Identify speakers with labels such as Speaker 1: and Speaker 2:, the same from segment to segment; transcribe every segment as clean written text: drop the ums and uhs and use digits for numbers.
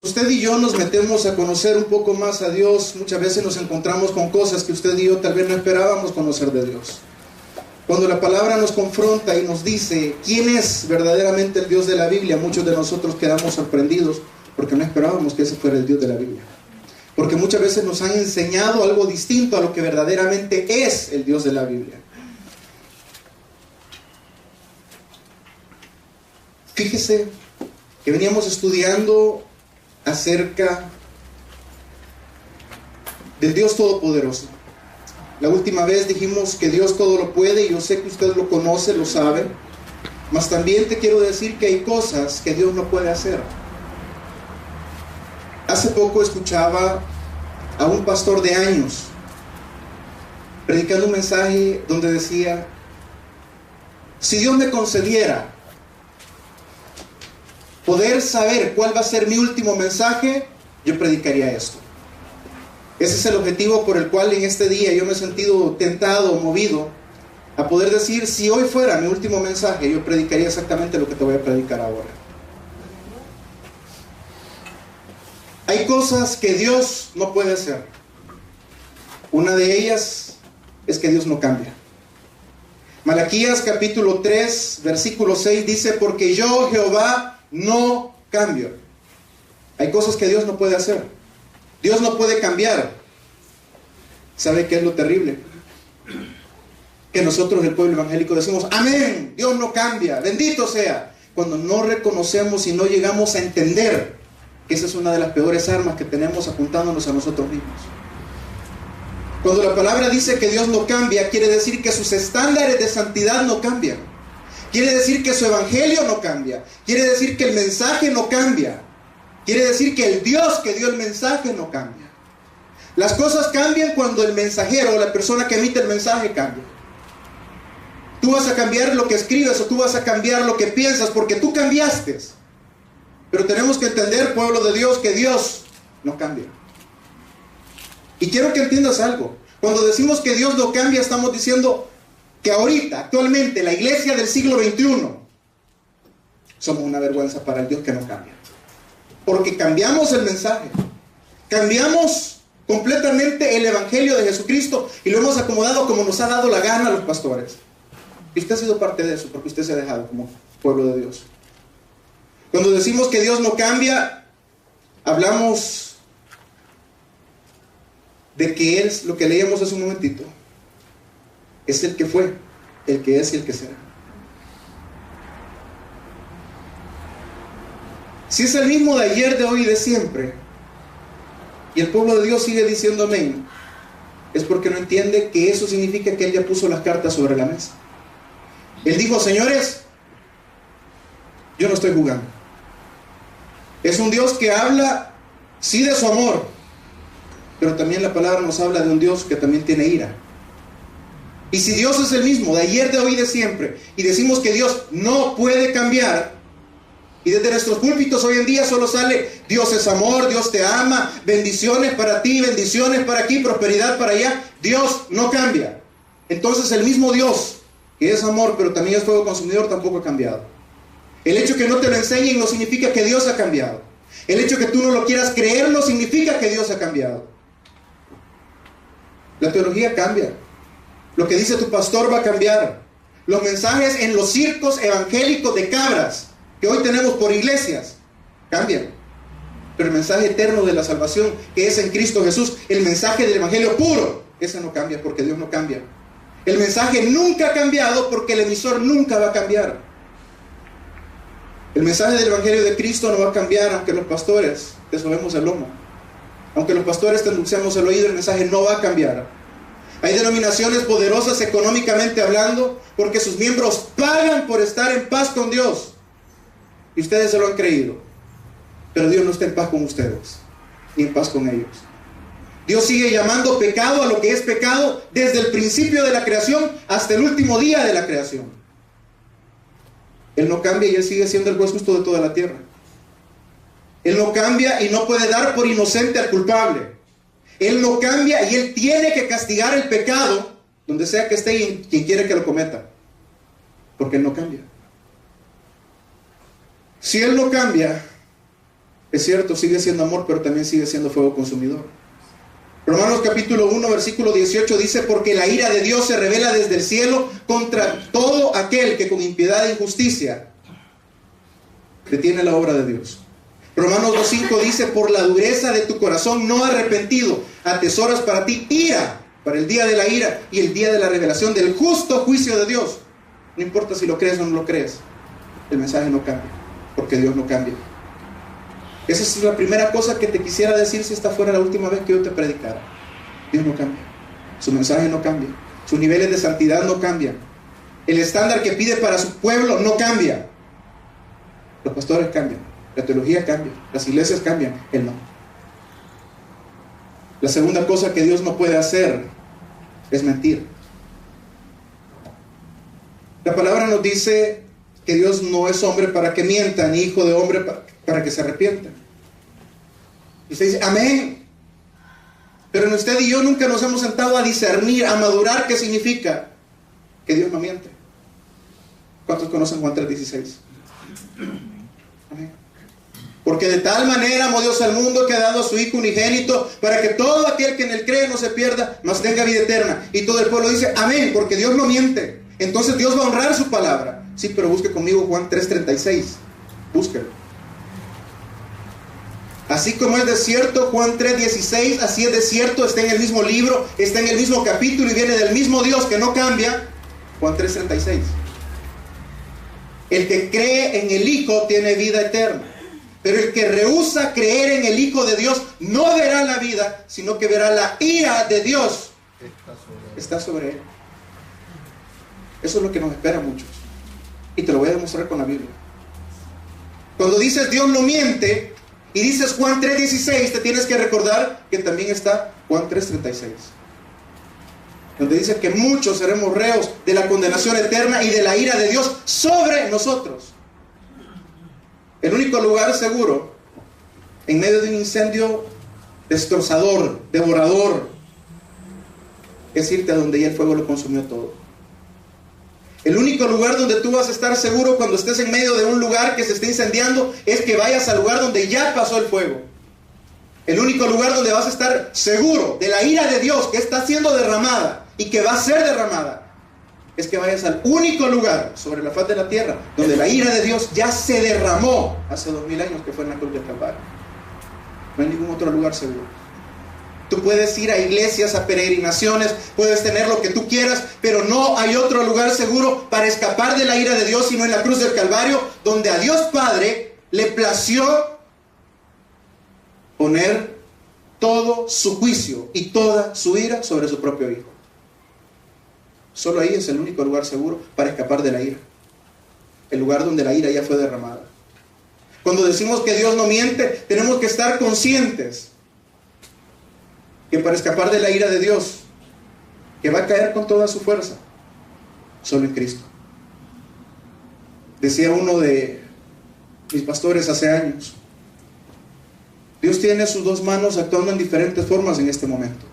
Speaker 1: Usted y yo nos metemos a conocer un poco más a Dios, muchas veces nos encontramos con cosas que usted y yo tal vez no esperábamos conocer de Dios. Cuando la palabra nos confronta y nos dice quién es verdaderamente el Dios de la Biblia, muchos de nosotros quedamos sorprendidos porque no esperábamos que ese fuera el Dios de la Biblia. Porque muchas veces nos han enseñado algo distinto a lo que verdaderamente es el Dios de la Biblia. Fíjese que veníamos estudiando acerca del Dios Todopoderoso. La última vez dijimos que Dios todo lo puede, y yo sé que usted lo conoce, lo sabe, mas también te quiero decir que hay cosas que Dios no puede hacer. Hace poco escuchaba a un pastor de años predicando un mensaje donde decía: si Dios me concediera poder saber cuál va a ser mi último mensaje, yo predicaría esto. Ese es el objetivo por el cual en este día yo me he sentido tentado, movido a poder decir: si hoy fuera mi último mensaje, yo predicaría exactamente lo que te voy a predicar ahora. Hay cosas que Dios no puede hacer. Una de ellas es que Dios no cambia. Malaquías capítulo 3, versículo 6 dice: porque yo, Jehová, no cambio. Hay cosas que Dios no puede hacer. Dios no puede cambiar. ¿Sabe qué es lo terrible? Que nosotros, el pueblo evangélico, decimos: amén, Dios no cambia, bendito sea, cuando no reconocemos y no llegamos a entender que esa es una de las peores armas que tenemos apuntándonos a nosotros mismos. Cuando la palabra dice que Dios no cambia, quiere decir que sus estándares de santidad no cambian. Quiere decir que su evangelio no cambia. Quiere decir que el mensaje no cambia. Quiere decir que el Dios que dio el mensaje no cambia. Las cosas cambian cuando el mensajero o la persona que emite el mensaje cambia. Tú vas a cambiar lo que escribes o tú vas a cambiar lo que piensas porque tú cambiaste. Pero tenemos que entender, pueblo de Dios, que Dios no cambia. Y quiero que entiendas algo. Cuando decimos que Dios no cambia, estamos diciendo que ahorita, actualmente, la iglesia del siglo XXI, somos una vergüenza para el Dios que no cambia. Porque cambiamos el mensaje, cambiamos completamente el evangelio de Jesucristo y lo hemos acomodado como nos ha dado la gana a los pastores. Y usted ha sido parte de eso, porque usted se ha dejado como pueblo de Dios. Cuando decimos que Dios no cambia, hablamos de que Él, lo que leíamos hace un momentito, es el que fue, el que es y el que será. Si es el mismo de ayer, de hoy y de siempre, y el pueblo de Dios sigue diciendo amén, es porque no entiende que eso significa que Él ya puso las cartas sobre la mesa. Él dijo: señores, yo no estoy jugando. Es un Dios que habla, sí, de su amor, pero también la palabra nos habla de un Dios que también tiene ira. Y si Dios es el mismo de ayer, de hoy y de siempre, y decimos que Dios no puede cambiar, y desde nuestros púlpitos hoy en día solo sale: Dios es amor, Dios te ama, bendiciones para ti, bendiciones para aquí, prosperidad para allá, Dios no cambia. Entonces el mismo Dios que es amor pero también es fuego consumidor tampoco ha cambiado. El hecho que no te lo enseñen no significa que Dios ha cambiado. El hecho que tú no lo quieras creer no significa que Dios ha cambiado. La teología cambia. Lo que dice tu pastor va a cambiar. Los mensajes en los circos evangélicos de cabras que hoy tenemos por iglesias cambian. Pero el mensaje eterno de la salvación, que es en Cristo Jesús, el mensaje del evangelio puro, ese no cambia porque Dios no cambia. El mensaje nunca ha cambiado porque el emisor nunca va a cambiar. El mensaje del evangelio de Cristo no va a cambiar aunque los pastores te sobemos el lomo. Aunque los pastores te endulcemos el oído, el mensaje no va a cambiar. Hay denominaciones poderosas económicamente hablando porque sus miembros pagan por estar en paz con Dios. Y ustedes se lo han creído. Pero Dios no está en paz con ustedes, ni en paz con ellos. Dios sigue llamando pecado a lo que es pecado desde el principio de la creación hasta el último día de la creación. Él no cambia y Él sigue siendo el juez justo de toda la tierra. Él no cambia y no puede dar por inocente al culpable. Él no cambia y Él tiene que castigar el pecado donde sea que esté y quien quiere que lo cometa. Porque Él no cambia. Si Él no cambia, Es cierto, sigue siendo amor, pero también sigue siendo fuego consumidor. Romanos capítulo 1, versículo 18 dice: porque la ira de Dios se revela desde el cielo contra todo aquel que con impiedad e injusticia detiene la obra de Dios. Romanos 2.5 dice: por la dureza de tu corazón no arrepentido, atesoras para ti ira, para el día de la ira y el día de la revelación del justo juicio de Dios. No importa si lo crees o no lo crees, el mensaje no cambia, porque Dios no cambia. Esa es la primera cosa que te quisiera decir si esta fuera la última vez que yo te predicara. Dios no cambia, su mensaje no cambia, sus niveles de santidad no cambian, el estándar que pide para su pueblo no cambia. Los pastores cambian, la teología cambia, las iglesias cambian, Él no. La segunda cosa que Dios no puede hacer es mentir. La palabra nos dice que Dios no es hombre para que mienta, ni hijo de hombre para que se arrepienta. Y usted dice, amén. Pero en usted y yo nunca nos hemos sentado a discernir, a madurar qué significa que Dios no miente. ¿Cuántos conocen Juan 3:16? Amén. Porque de tal manera amó Dios al mundo que ha dado a su Hijo unigénito, para que todo aquel que en él cree no se pierda, mas tenga vida eterna. Y todo el pueblo dice, amén, porque Dios no miente. Entonces Dios va a honrar su palabra. Sí, pero busque conmigo Juan 3:36. Búsquelo. Así como es desierto Juan 3:16, así es desierto, está en el mismo libro, está en el mismo capítulo y viene del mismo Dios que no cambia. Juan 3:36. El que cree en el Hijo tiene vida eterna, pero el que rehúsa creer en el Hijo de Dios no verá la vida, sino que verá la ira de Dios. Está sobre él. Eso es lo que nos espera a muchos. Y te lo voy a demostrar con la Biblia. Cuando dices Dios no miente y dices Juan 3:16, te tienes que recordar que también está Juan 3:36, donde dice que muchos seremos reos de la condenación eterna y de la ira de Dios sobre nosotros. El único lugar seguro en medio de un incendio destrozador, devorador, es irte a donde ya el fuego lo consumió todo. El único lugar donde tú vas a estar seguro cuando estés en medio de un lugar que se esté incendiando es que vayas al lugar donde ya pasó el fuego. El único lugar donde vas a estar seguro de la ira de Dios que está siendo derramada y que va a ser derramada es que vayas al único lugar sobre la faz de la tierra donde la ira de Dios ya se derramó hace 2000 años, que fue en la cruz del Calvario. No hay ningún otro lugar seguro. Tú puedes ir a iglesias, a peregrinaciones, puedes tener lo que tú quieras, pero no hay otro lugar seguro para escapar de la ira de Dios sino en la cruz del Calvario, donde a Dios Padre le plació poner todo su juicio y toda su ira sobre su propio Hijo. Solo ahí es el único lugar seguro para escapar de la ira. El lugar donde la ira ya fue derramada. Cuando decimos que Dios no miente, tenemos que estar conscientes que para escapar de la ira de Dios, que va a caer con toda su fuerza, solo en Cristo. Decía uno de mis pastores hace años, Dios tiene sus dos manos actuando en diferentes formas en este momento.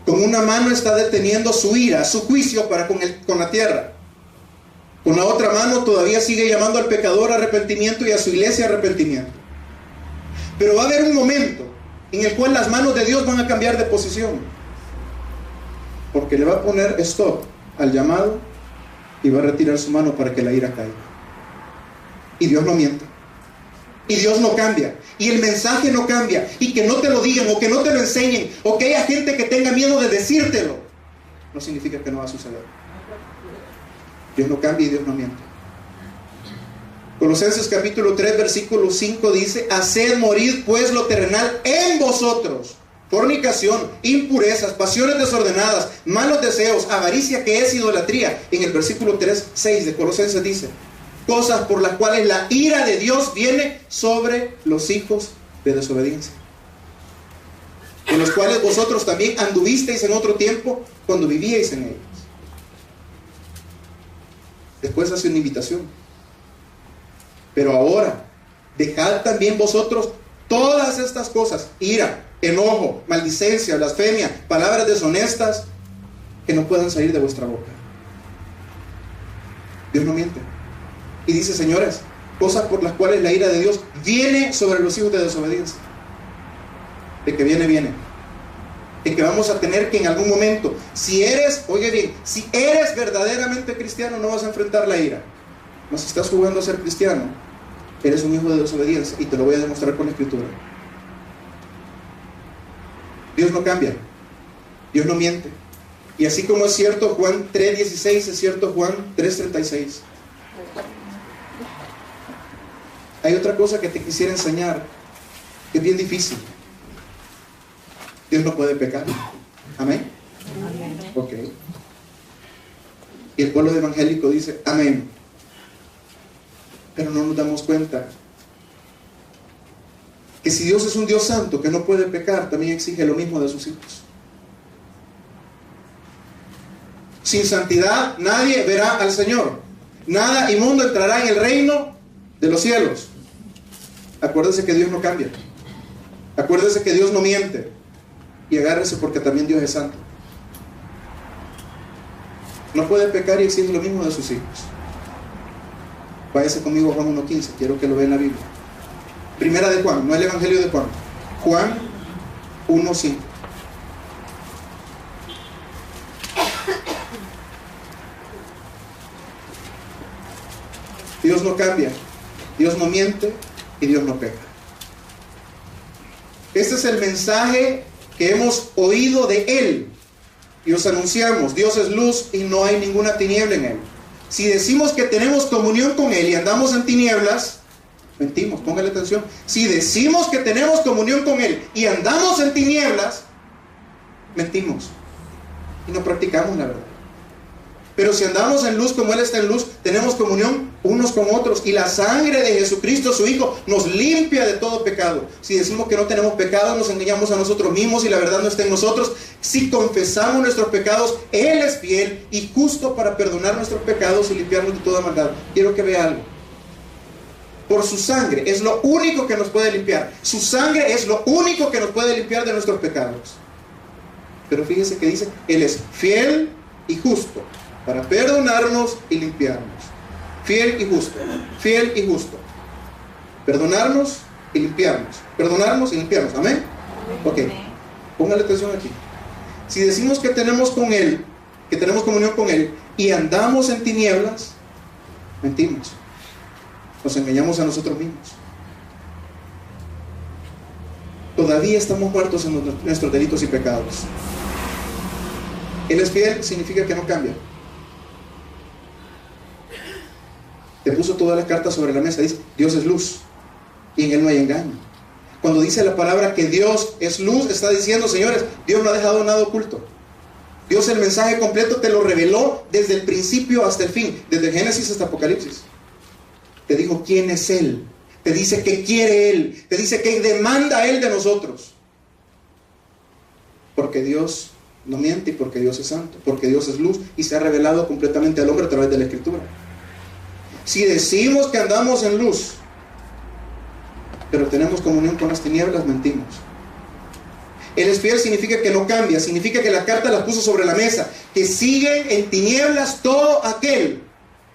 Speaker 1: Con una mano está deteniendo su ira, su juicio para con la tierra. Con la otra mano todavía sigue llamando al pecador a arrepentimiento y a su iglesia a arrepentimiento. Pero va a haber un momento en el cual las manos de Dios van a cambiar de posición, porque le va a poner stop al llamado y va a retirar su mano para que la ira caiga. Y Dios no miente, y Dios no cambia, y el mensaje no cambia, y que no te lo digan o que no te lo enseñen o que haya gente que tenga miedo de decírtelo no significa que no va a suceder. Dios no cambia y Dios no miente. Colosenses capítulo 3 versículo 5 dice: haced morir pues lo terrenal en vosotros, fornicación, impurezas, pasiones desordenadas, malos deseos, avaricia, que es idolatría. En el versículo 3:6 de Colosenses dice: cosas por las cuales la ira de Dios viene sobre los hijos de desobediencia, en los cuales vosotros también anduvisteis en otro tiempo cuando vivíais en ellos. Después hace una invitación: pero ahora, dejad también vosotros todas estas cosas: ira, enojo, maldicencia, blasfemia, palabras deshonestas, que no puedan salir de vuestra boca. Dios no miente. Y dice: señores, cosas por las cuales la ira de Dios viene sobre los hijos de desobediencia. De que viene. De que vamos a tener que en algún momento, si eres verdaderamente cristiano, no vas a enfrentar la ira. No, si estás jugando a ser cristiano, eres un hijo de desobediencia, y te lo voy a demostrar con la Escritura. Dios no cambia, Dios no miente. Y así como es cierto Juan 3:16, es cierto Juan 3:36. Hay otra cosa que te quisiera enseñar, que es bien difícil. Dios no puede pecar. ¿Amén? Amén. Ok. Y el pueblo evangélico dice, amén. Pero no nos damos cuenta que si Dios es un Dios santo que no puede pecar, también exige lo mismo de sus hijos. Sin santidad nadie verá al Señor. Nada inmundo entrará en el reino de los cielos. Acuérdese que Dios no cambia. Acuérdese que Dios no miente. Y agárrese porque también Dios es santo. No puede pecar y exige lo mismo de sus hijos. Váyase conmigo a Juan 1:15. Quiero que lo vea en la Biblia. Primera de Juan, no el Evangelio de Juan. Juan 1:5. Dios no cambia, Dios no miente y Dios no peca. Este es el mensaje que hemos oído de Él y os anunciamos. Dios es luz y no hay ninguna tiniebla en Él. Si decimos que tenemos comunión con Él y andamos en tinieblas, mentimos. Póngale atención. Si decimos que tenemos comunión con Él y andamos en tinieblas, mentimos y no practicamos la verdad. Pero si andamos en luz como Él está en luz, tenemos comunión unos con otros, y la sangre de Jesucristo, su Hijo, nos limpia de todo pecado. Si decimos que no tenemos pecado, nos engañamos a nosotros mismos y la verdad no está en nosotros. Si confesamos nuestros pecados, Él es fiel y justo para perdonar nuestros pecados y limpiarnos de toda maldad. Quiero que vea algo. Por su sangre es lo único que nos puede limpiar. Su sangre es lo único que nos puede limpiar de nuestros pecados. Pero fíjese que dice, Él es fiel y justo para perdonarnos y limpiarnos. Fiel y justo. Fiel y justo. Perdonarnos y limpiarnos. Perdonarnos y limpiarnos. ¿Amén? Ok. Póngale atención aquí. Si decimos que tenemos con Él, que tenemos comunión con Él, y andamos en tinieblas, mentimos. Nos engañamos a nosotros mismos. Todavía estamos muertos en nuestros delitos y pecados. Él es fiel, significa que no cambia. Te puso todas las cartas sobre la mesa. Dice, Dios es luz y en Él no hay engaño. Cuando dice la palabra que Dios es luz, está diciendo, señores, Dios no ha dejado nada oculto. Dios el mensaje completo te lo reveló desde el principio hasta el fin, desde Génesis hasta Apocalipsis. Te dijo quién es Él, te dice qué quiere Él, te dice qué demanda Él de nosotros. Porque Dios no miente y porque Dios es santo, porque Dios es luz y se ha revelado completamente al hombre a través de la Escritura. Si decimos que andamos en luz, pero tenemos comunión con las tinieblas, mentimos. Él es fiel significa que no cambia, significa que la carta la puso sobre la mesa, que sigue en tinieblas todo aquel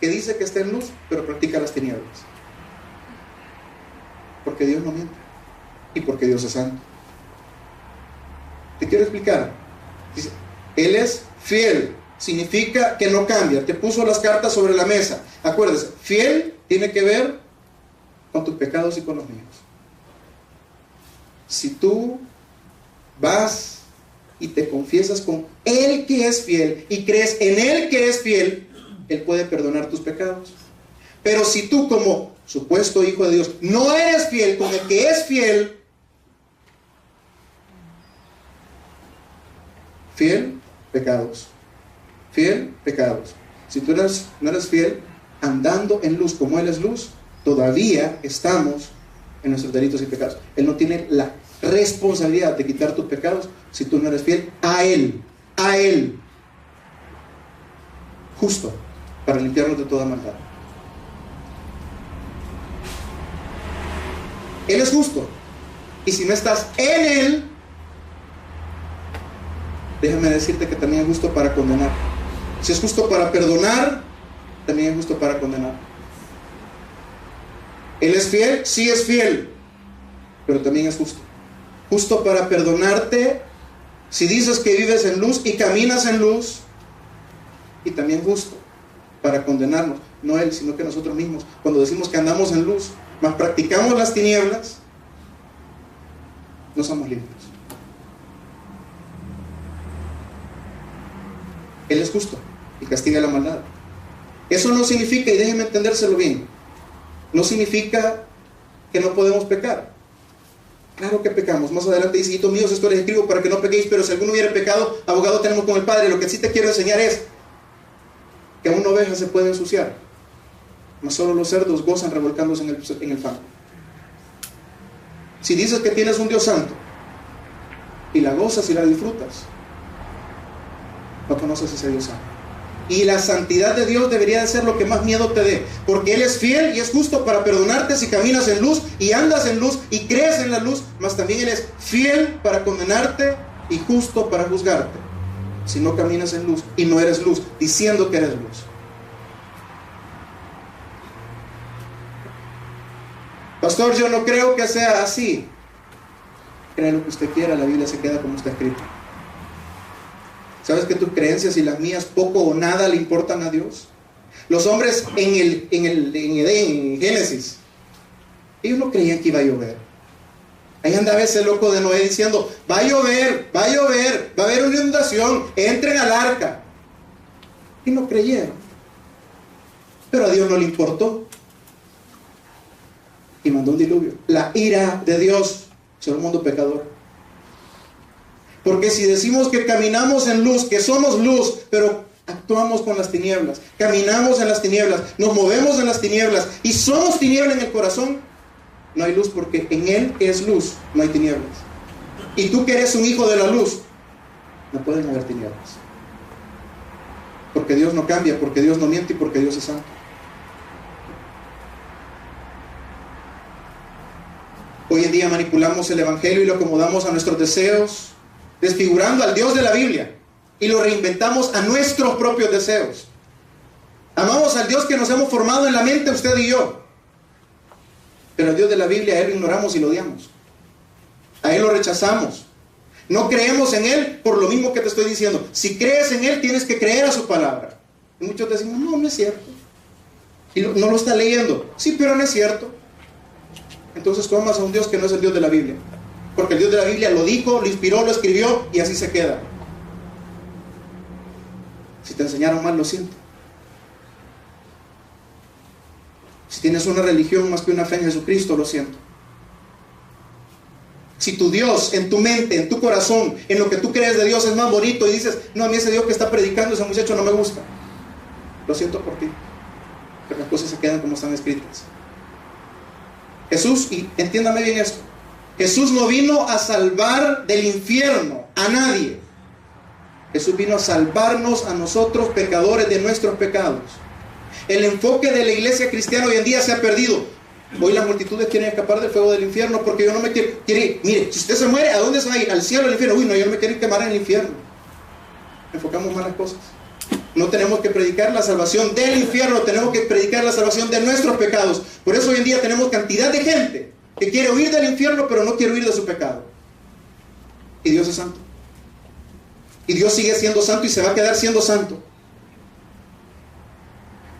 Speaker 1: que dice que está en luz, pero practica las tinieblas. Porque Dios no miente y porque Dios es santo. Te quiero explicar. Dice, Él es fiel, significa que no cambia, te puso las cartas sobre la mesa. Acuérdese, fiel tiene que ver con tus pecados y con los míos. Si tú vas y te confiesas con Él que es fiel y crees en Él que es fiel, Él puede perdonar tus pecados. Pero si tú, como supuesto hijo de Dios, no eres fiel con el que es fiel, fiel, pecados. Fiel, pecados. Si tú no eres fiel, andando en luz como Él es luz, todavía estamos en nuestros delitos y pecados. Él no tiene la responsabilidad de quitar tus pecados si tú no eres fiel a Él, justo, para limpiarnos de toda maldad. Él es justo, y si no estás en Él, déjame decirte que también es justo para condenar. Si es justo para perdonar, también es justo para condenar. Él es fiel, sí es fiel, pero también es justo. Justo para perdonarte si dices que vives en luz y caminas en luz, y también justo para condenarnos, no Él, sino que nosotros mismos, cuando decimos que andamos en luz, mas practicamos las tinieblas, no somos limpios. Él es justo y castiga la maldad. Eso no significa, y déjenme entendérselo bien, no significa que no podemos pecar. Claro que pecamos. Más adelante dice: hijitos míos, esto les escribo para que no pequéis, pero si alguno hubiera pecado, abogado tenemos con el Padre. Lo que sí te quiero enseñar es que una oveja se puede ensuciar, mas solo los cerdos gozan revolcándose en el fango. Si dices que tienes un Dios santo y la gozas y la disfrutas, no conoces ese Dios santo. Y la santidad de Dios debería de ser lo que más miedo te dé, porque Él es fiel y es justo para perdonarte si caminas en luz y andas en luz y crees en la luz, mas también Él es fiel para condenarte y justo para juzgarte si no caminas en luz y no eres luz, diciendo que eres luz. Pastor, yo no creo que sea así. Crea lo que usted quiera, la Biblia se queda como está escrito. ¿Sabes que tus creencias y las mías poco o nada le importan a Dios? Los hombres en Edén, en Génesis, ellos no creían que iba a llover. Ahí andaba ese loco de Noé diciendo: va a llover, va a llover, va a haber una inundación, entren al arca. Y no creyeron. Pero a Dios no le importó. Y mandó un diluvio. La ira de Dios sobre el mundo pecador. Porque si decimos que caminamos en luz, que somos luz, pero actuamos con las tinieblas, caminamos en las tinieblas, nos movemos en las tinieblas y somos tiniebla en el corazón, no hay luz, porque en Él es luz, no hay tinieblas. Y tú que eres un hijo de la luz, no pueden haber tinieblas. Porque Dios no cambia, porque Dios no miente y porque Dios es santo. Hoy en día manipulamos el Evangelio y lo acomodamos a nuestros deseos, desfigurando al Dios de la Biblia, y lo reinventamos a nuestros propios deseos. Amamos al Dios que nos hemos formado en la mente, usted y yo, pero al Dios de la Biblia, a Él lo ignoramos y lo odiamos, a Él lo rechazamos, no creemos en Él por lo mismo que te estoy diciendo. Si crees en Él, tienes que creer a su palabra. Y muchos decimos: no, no es cierto, y no lo está leyendo. Sí, pero no es cierto. Entonces comas a un Dios que no es el Dios de la Biblia, porque el Dios de la Biblia lo dijo, lo inspiró, lo escribió, y así se queda. Si te enseñaron mal, lo siento. Si tienes una religión más que una fe en Jesucristo, lo siento. Si tu Dios en tu mente, en tu corazón, en lo que tú crees de Dios es más bonito y dices: no, a mí ese Dios que está predicando ese muchacho no me gusta, lo siento por ti, pero las cosas se quedan como están escritas. Jesús, y entiéndame bien esto, Jesús no vino a salvar del infierno a nadie. Jesús vino a salvarnos a nosotros, pecadores, de nuestros pecados. El enfoque de la iglesia cristiana hoy en día se ha perdido. Hoy las multitudes quieren escapar del fuego del infierno porque yo no me quiero ir. Mire, si usted se muere, ¿a dónde se va a ir? ¿Al cielo o al infierno? Uy, no, yo no me quiero ir quemar en el infierno. Enfocamos mal las cosas. No tenemos que predicar la salvación del infierno, tenemos que predicar la salvación de nuestros pecados. Por eso hoy en día tenemos cantidad de gente que quiere huir del infierno, pero no quiere huir de su pecado. Y Dios es santo. Y Dios sigue siendo santo y se va a quedar siendo santo.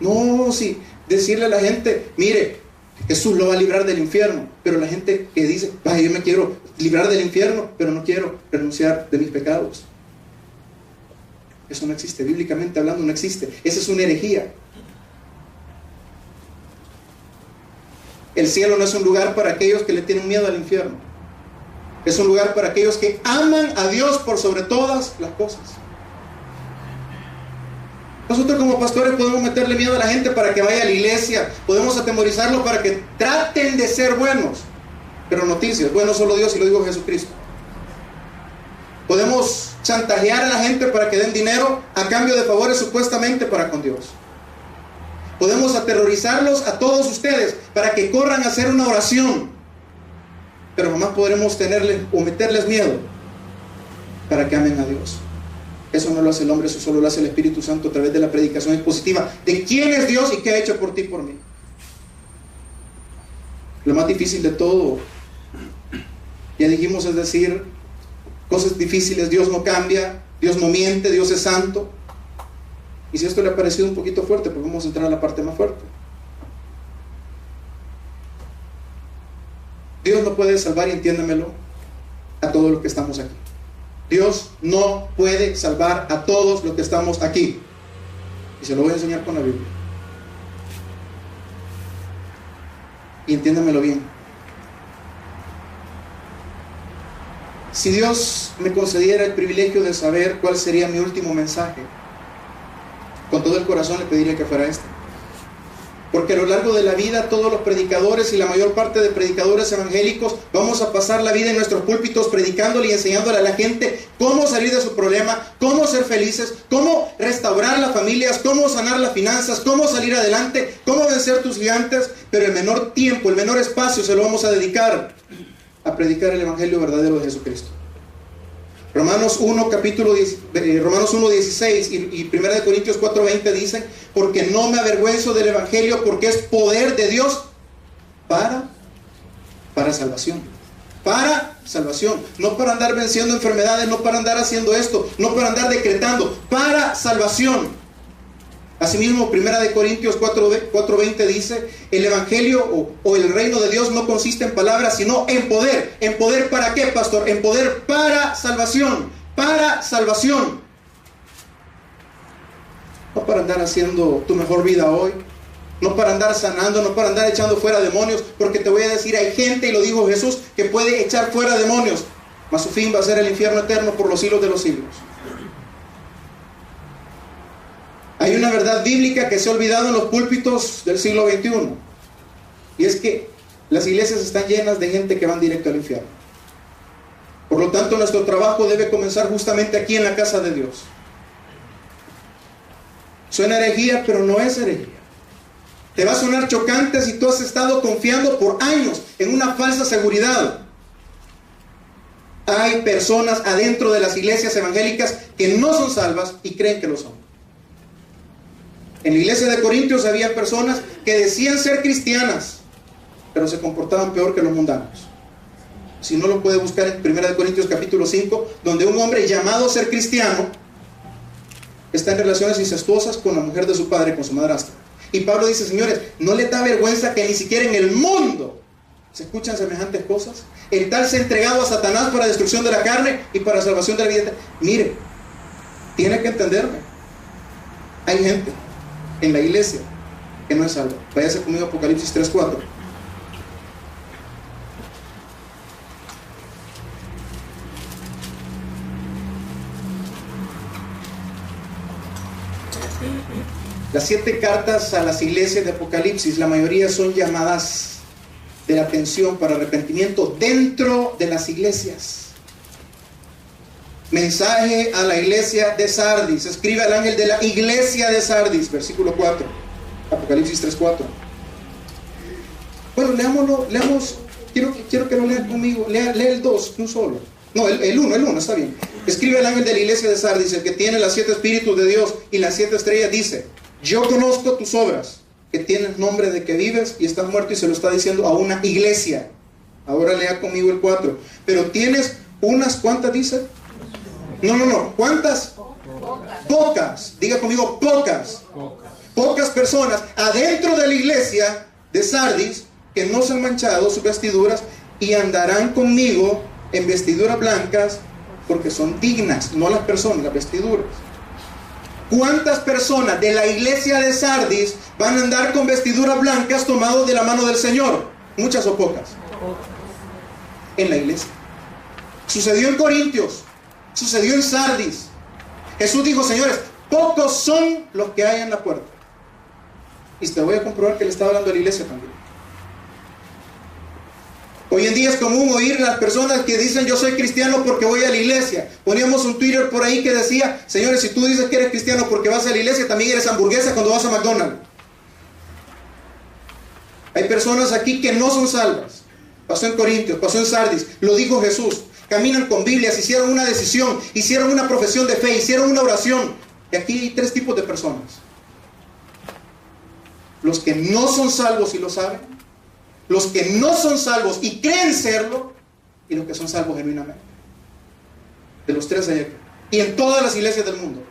Speaker 1: No, sí, decirle a la gente: mire, Jesús lo va a librar del infierno. Pero la gente que dice: vaya, yo me quiero librar del infierno, pero no quiero renunciar de mis pecados. Eso no existe, bíblicamente hablando no existe. Esa es una herejía. El cielo no es un lugar para aquellos que le tienen miedo al infierno. Es un lugar para aquellos que aman a Dios por sobre todas las cosas. Nosotros como pastores podemos meterle miedo a la gente para que vaya a la iglesia, podemos atemorizarlos para que traten de ser buenos, pero noticias: bueno, solo Dios, y lo dijo Jesucristo. Podemos chantajear a la gente para que den dinero a cambio de favores supuestamente para con Dios. Podemos aterrorizarlos a todos ustedes para que corran a hacer una oración, pero jamás podremos tenerles o meterles miedo para que amen a Dios. Eso no lo hace el hombre, eso solo lo hace el Espíritu Santo a través de la predicación expositiva de quién es Dios y qué ha hecho por ti y por mí. Lo más difícil de todo, ya dijimos, es decir cosas difíciles. Dios no cambia, Dios no miente, Dios es santo. Y si esto le ha parecido un poquito fuerte, pues vamos a entrar a la parte más fuerte. Dios no puede salvar, y entiéndamelo, a todos los que estamos aquí. Dios no puede salvar a todos los que estamos aquí. Y se lo voy a enseñar con la Biblia. Y entiéndamelo bien. Si Dios me concediera el privilegio de saber cuál sería mi último mensaje, con todo el corazón le pediría que fuera este. Porque a lo largo de la vida todos los predicadores y la mayor parte de predicadores evangélicos vamos a pasar la vida en nuestros púlpitos predicándole y enseñándole a la gente cómo salir de su problema, cómo ser felices, cómo restaurar las familias, cómo sanar las finanzas, cómo salir adelante, cómo vencer tus gigantes, pero el menor tiempo, el menor espacio se lo vamos a dedicar a predicar el evangelio verdadero de Jesucristo. Romanos 1:16 y 1 Corintios 4:20 dicen: porque no me avergüenzo del evangelio, porque es poder de Dios para salvación. Para salvación. No para andar venciendo enfermedades, no para andar haciendo esto, no para andar decretando, para salvación. Asimismo, 1 Corintios 4:20 dice: el evangelio o el reino de Dios no consiste en palabras, sino en poder. ¿En poder para qué, pastor? En poder para salvación. Para salvación. No para andar haciendo tu mejor vida hoy, no para andar sanando, no para andar echando fuera demonios, porque te voy a decir, hay gente, y lo dijo Jesús, que puede echar fuera demonios, mas su fin va a ser el infierno eterno por los siglos de los siglos. Hay una verdad bíblica que se ha olvidado en los púlpitos del siglo XXI, y es que las iglesias están llenas de gente que van directo al infierno. Por lo tanto, nuestro trabajo debe comenzar justamente aquí en la casa de Dios. Suena herejía, pero no es herejía. Te va a sonar chocante si tú has estado confiando por años en una falsa seguridad. Hay personas adentro de las iglesias evangélicas que no son salvas y creen que lo son. En la iglesia de Corintios había personas que decían ser cristianas, pero se comportaban peor que los mundanos. Si no, lo puede buscar en 1 Corintios capítulo 5, donde un hombre llamado a ser cristiano está en relaciones incestuosas con la mujer de su padre, con su madrastra. Y Pablo dice: señores, ¿no les da vergüenza que ni siquiera en el mundo se escuchan semejantes cosas? El tal se ha entregado a Satanás para destrucción de la carne y para salvación de la vida. Mire, tiene que entenderme. Hay gente en la iglesia que no es salva. Váyase conmigo a Apocalipsis 3:4. Las 7 cartas a las iglesias de Apocalipsis, la mayoría son llamadas de la atención para arrepentimiento dentro de las iglesias. Mensaje a la iglesia de Sardis. Escribe al ángel de la iglesia de Sardis, versículo 4. Apocalipsis 3:4. Bueno, leamos. Quiero que lo lean conmigo. Lea el 2, un solo. No, el 1, está bien. Escribe al ángel de la iglesia de Sardis, el que tiene las 7 espíritus de Dios y las 7 estrellas, dice: yo conozco tus obras, que tienes nombre de que vives y estás muerto, y se lo está diciendo a una iglesia. Ahora lea conmigo el 4. Pero tienes unas, ¿cuántas dice? No. ¿Cuántas? Pocas. Diga conmigo, pocas. Pocas personas adentro de la iglesia de Sardis que no se han manchado sus vestiduras y andarán conmigo en vestiduras blancas, porque son dignas, no las personas, las vestiduras. ¿Cuántas personas de la iglesia de Sardis van a andar con vestiduras blancas tomados de la mano del Señor? ¿Muchas o pocas? En la iglesia. Sucedió en Corintios, sucedió en Sardis. Jesús dijo: señores, pocos son los que hay en la puerta. Y te voy a comprobar que le estaba hablando a la iglesia también. Hoy en día es común oír a las personas que dicen: yo soy cristiano porque voy a la iglesia. Poníamos un Twitter por ahí que decía: señores, si tú dices que eres cristiano porque vas a la iglesia, también eres hamburguesa cuando vas a McDonald's. Hay personas aquí que no son salvas. Pasó en Corintios, pasó en Sardis, lo dijo Jesús. Caminan con Biblias, hicieron una decisión, hicieron una profesión de fe, hicieron una oración. Y aquí hay 3 tipos de personas: los que no son salvos y lo saben, los que no son salvos y creen serlo, y los que son salvos genuinamente. De los tres hay aquí. Y en todas las iglesias del mundo.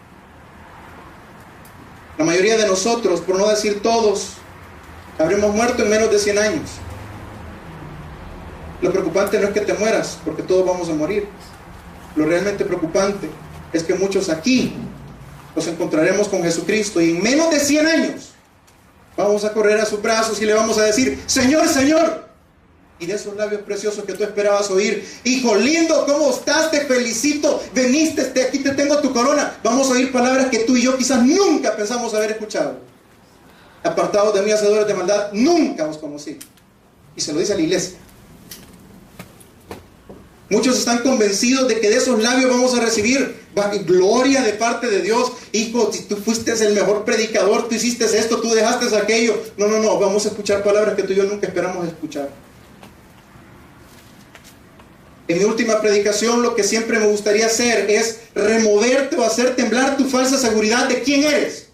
Speaker 1: La mayoría de nosotros, por no decir todos, habremos muerto en menos de 100 años. Lo preocupante no es que te mueras, porque todos vamos a morir. Lo realmente preocupante es que muchos aquí nos encontraremos con Jesucristo y en menos de 100 años vamos a correr a sus brazos y le vamos a decir: Señor, Señor. Y de esos labios preciosos que tú esperabas oír: hijo lindo, ¿cómo estás? Te felicito, veniste, aquí te tengo tu corona. Vamos a oír palabras que tú y yo quizás nunca pensamos haber escuchado. Apartados de mí, hacedores de maldad, nunca os conocí. Y se lo dice a la iglesia. Muchos están convencidos de que de esos labios vamos a recibir gloria de parte de Dios. Hijo, si tú fuiste el mejor predicador, tú hiciste esto, tú dejaste aquello. No, vamos a escuchar palabras que tú y yo nunca esperamos escuchar. En mi última predicación, lo que siempre me gustaría hacer es removerte o hacer temblar tu falsa seguridad de quién eres.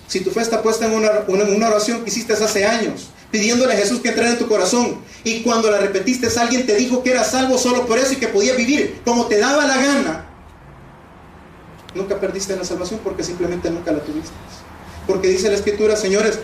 Speaker 1: Si tu fe está puesta en una oración que hiciste hace años, pidiéndole a Jesús que entrara en tu corazón, y cuando la repetiste alguien te dijo que eras salvo solo por eso y que podías vivir como te daba la gana, nunca perdiste la salvación, porque simplemente nunca la tuviste. Porque dice la Escritura, señores,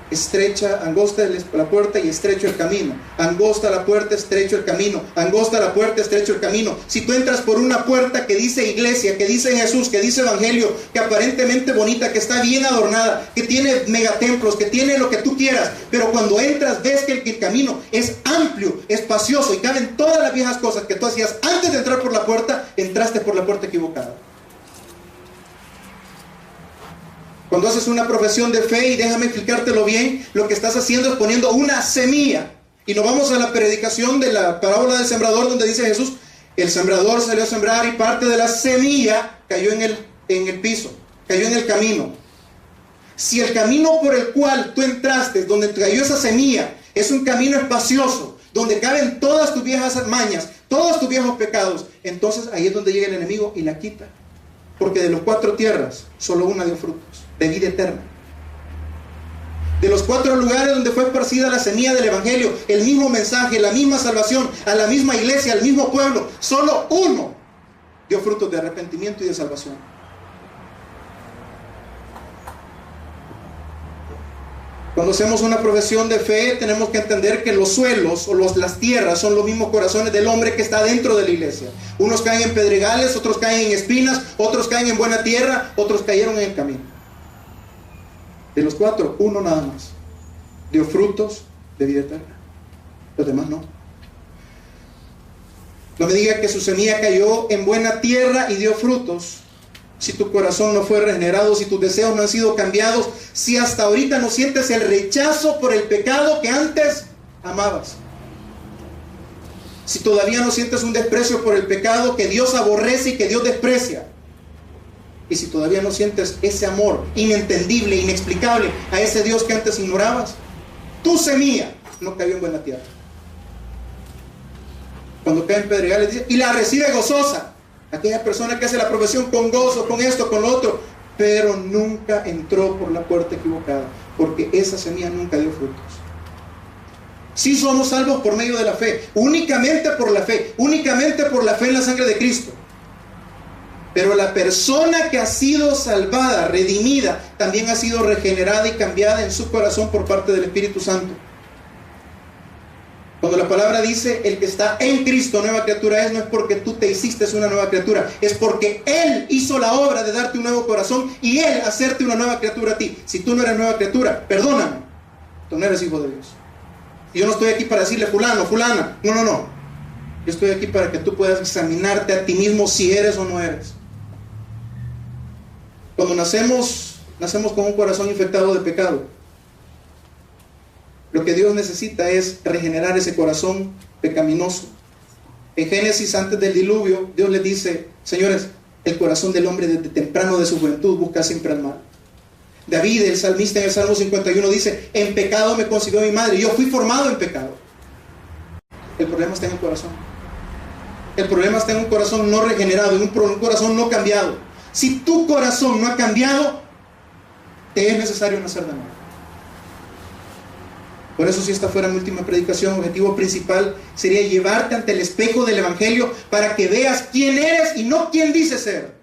Speaker 1: estrecha, angosta la puerta y estrecho el camino. Angosta la puerta, estrecho el camino. Angosta la puerta, estrecho el camino. Si tú entras por una puerta que dice iglesia, que dice Jesús, que dice evangelio, que aparentemente bonita, que está bien adornada, que tiene megatemplos, que tiene lo que tú quieras, pero cuando entras ves que el camino es amplio, espacioso y caben todas las viejas cosas que tú hacías antes de entrar por la puerta, entraste por la puerta equivocada. Cuando haces una profesión de fe, y déjame explicártelo bien, lo que estás haciendo es poniendo una semilla. Y nos vamos a la predicación de la parábola del sembrador, donde dice Jesús: el sembrador salió a sembrar y parte de la semilla cayó en el piso, cayó en el camino. Si el camino por el cual tú entraste, donde cayó esa semilla, es un camino espacioso, donde caben todas tus viejas mañas, todos tus viejos pecados, entonces ahí es donde llega el enemigo y la quita. Porque de las 4 tierras, solo una dio frutos de vida eterna. De los 4 lugares donde fue esparcida la semilla del evangelio, el mismo mensaje, la misma salvación, a la misma iglesia, al mismo pueblo, solo uno dio frutos de arrepentimiento y de salvación. Cuando hacemos una profesión de fe, tenemos que entender que los suelos o las tierras son los mismos corazones del hombre que está dentro de la iglesia. Unos caen en pedregales, otros caen en espinas, otros caen en buena tierra, otros cayeron en el camino. De los 4, uno nada más dio frutos de vida eterna. Los demás no. No me diga que su semilla cayó en buena tierra y dio frutos si tu corazón no fue regenerado, si tus deseos no han sido cambiados, si hasta ahorita no sientes el rechazo por el pecado que antes amabas, si todavía no sientes un desprecio por el pecado que Dios aborrece y que Dios desprecia, y si todavía no sientes ese amor inentendible, inexplicable a ese Dios que antes ignorabas, tu semilla no cayó en buena tierra. Cuando cae en pedregales, dice, y la recibe gozosa. Aquella persona que hace la profesión con gozo, con esto, con lo otro, pero nunca entró por la puerta equivocada, porque esa semilla nunca dio frutos. Sí somos salvos por medio de la fe, únicamente por la fe en la sangre de Cristo. Pero la persona que ha sido salvada, redimida, también ha sido regenerada y cambiada en su corazón por parte del Espíritu Santo. Cuando la palabra dice, el que está en Cristo, nueva criatura es, no es porque tú te hiciste una nueva criatura, es porque Él hizo la obra de darte un nuevo corazón y Él hacerte una nueva criatura a ti. Si tú no eres nueva criatura, perdóname, tú no eres hijo de Dios. Y yo no estoy aquí para decirle fulano, fulana, no. Yo estoy aquí para que tú puedas examinarte a ti mismo si eres o no eres. Cuando nacemos con un corazón infectado de pecado. Lo que Dios necesita es regenerar ese corazón pecaminoso. En Génesis, antes del diluvio, Dios les dice, señores, el corazón del hombre desde temprano de su juventud busca siempre el mal. David, el salmista, en el Salmo 51 dice, en pecado me concibió mi madre, yo fui formado en pecado. El problema está en el corazón. El problema está en un corazón no regenerado, en un corazón no cambiado. Si tu corazón no ha cambiado, te es necesario nacer de nuevo. Por eso, si esta fuera mi última predicación, objetivo principal sería llevarte ante el espejo del Evangelio para que veas quién eres y no quién dices ser.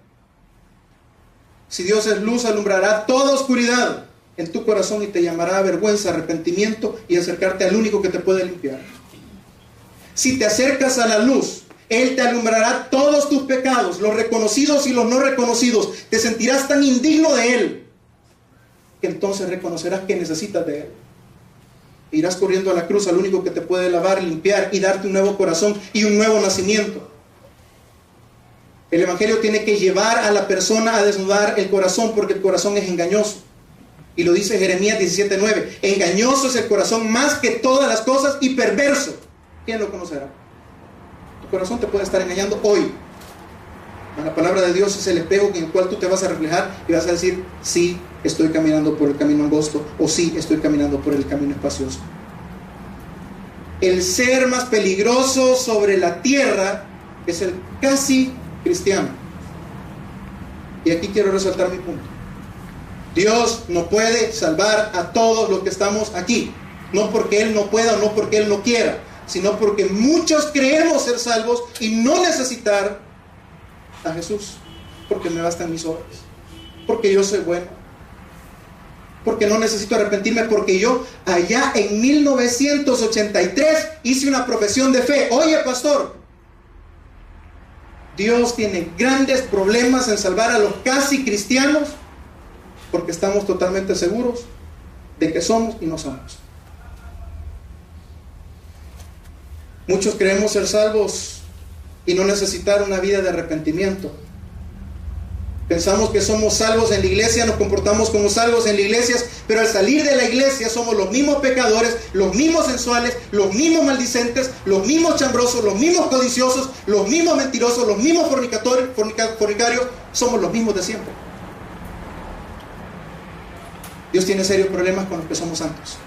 Speaker 1: Si Dios es luz, alumbrará toda oscuridad en tu corazón y te llamará a vergüenza, arrepentimiento y acercarte al único que te puede limpiar. Si te acercas a la luz, Él te alumbrará todos tus pecados, los reconocidos y los no reconocidos. Te sentirás tan indigno de Él que entonces reconocerás que necesitas de Él. Irás corriendo a la cruz, al único que te puede lavar, limpiar y darte un nuevo corazón y un nuevo nacimiento. El Evangelio tiene que llevar a la persona a desnudar el corazón, porque el corazón es engañoso. Y lo dice Jeremías 17:9. Engañoso es el corazón más que todas las cosas y perverso. ¿Quién lo conocerá? Tu corazón te puede estar engañando hoy. La palabra de Dios es el espejo en el cual tú te vas a reflejar y vas a decir: sí, estoy caminando por el camino angosto, o sí, estoy caminando por el camino espacioso. El ser más peligroso sobre la tierra es el casi cristiano. Y aquí quiero resaltar mi punto. Dios no puede salvar a todos los que estamos aquí, no porque Él no pueda o no porque Él no quiera, sino porque muchos creemos ser salvos y no necesitar a Jesús, porque me bastan mis obras, porque yo soy bueno, porque no necesito arrepentirme, porque yo allá en 1983 hice una profesión de fe. Oye, pastor, Dios tiene grandes problemas en salvar a los casi cristianos, porque estamos totalmente seguros de que somos y no somos. Muchos creemos ser salvos y no necesitar una vida de arrepentimiento. Pensamos que somos salvos en la iglesia, nos comportamos como salvos en las iglesias, pero al salir de la iglesia somos los mismos pecadores, los mismos sensuales, los mismos maldicentes, los mismos chambrosos, los mismos codiciosos, los mismos mentirosos, los mismos fornicarios, somos los mismos de siempre. Dios tiene serios problemas con los que somos santos,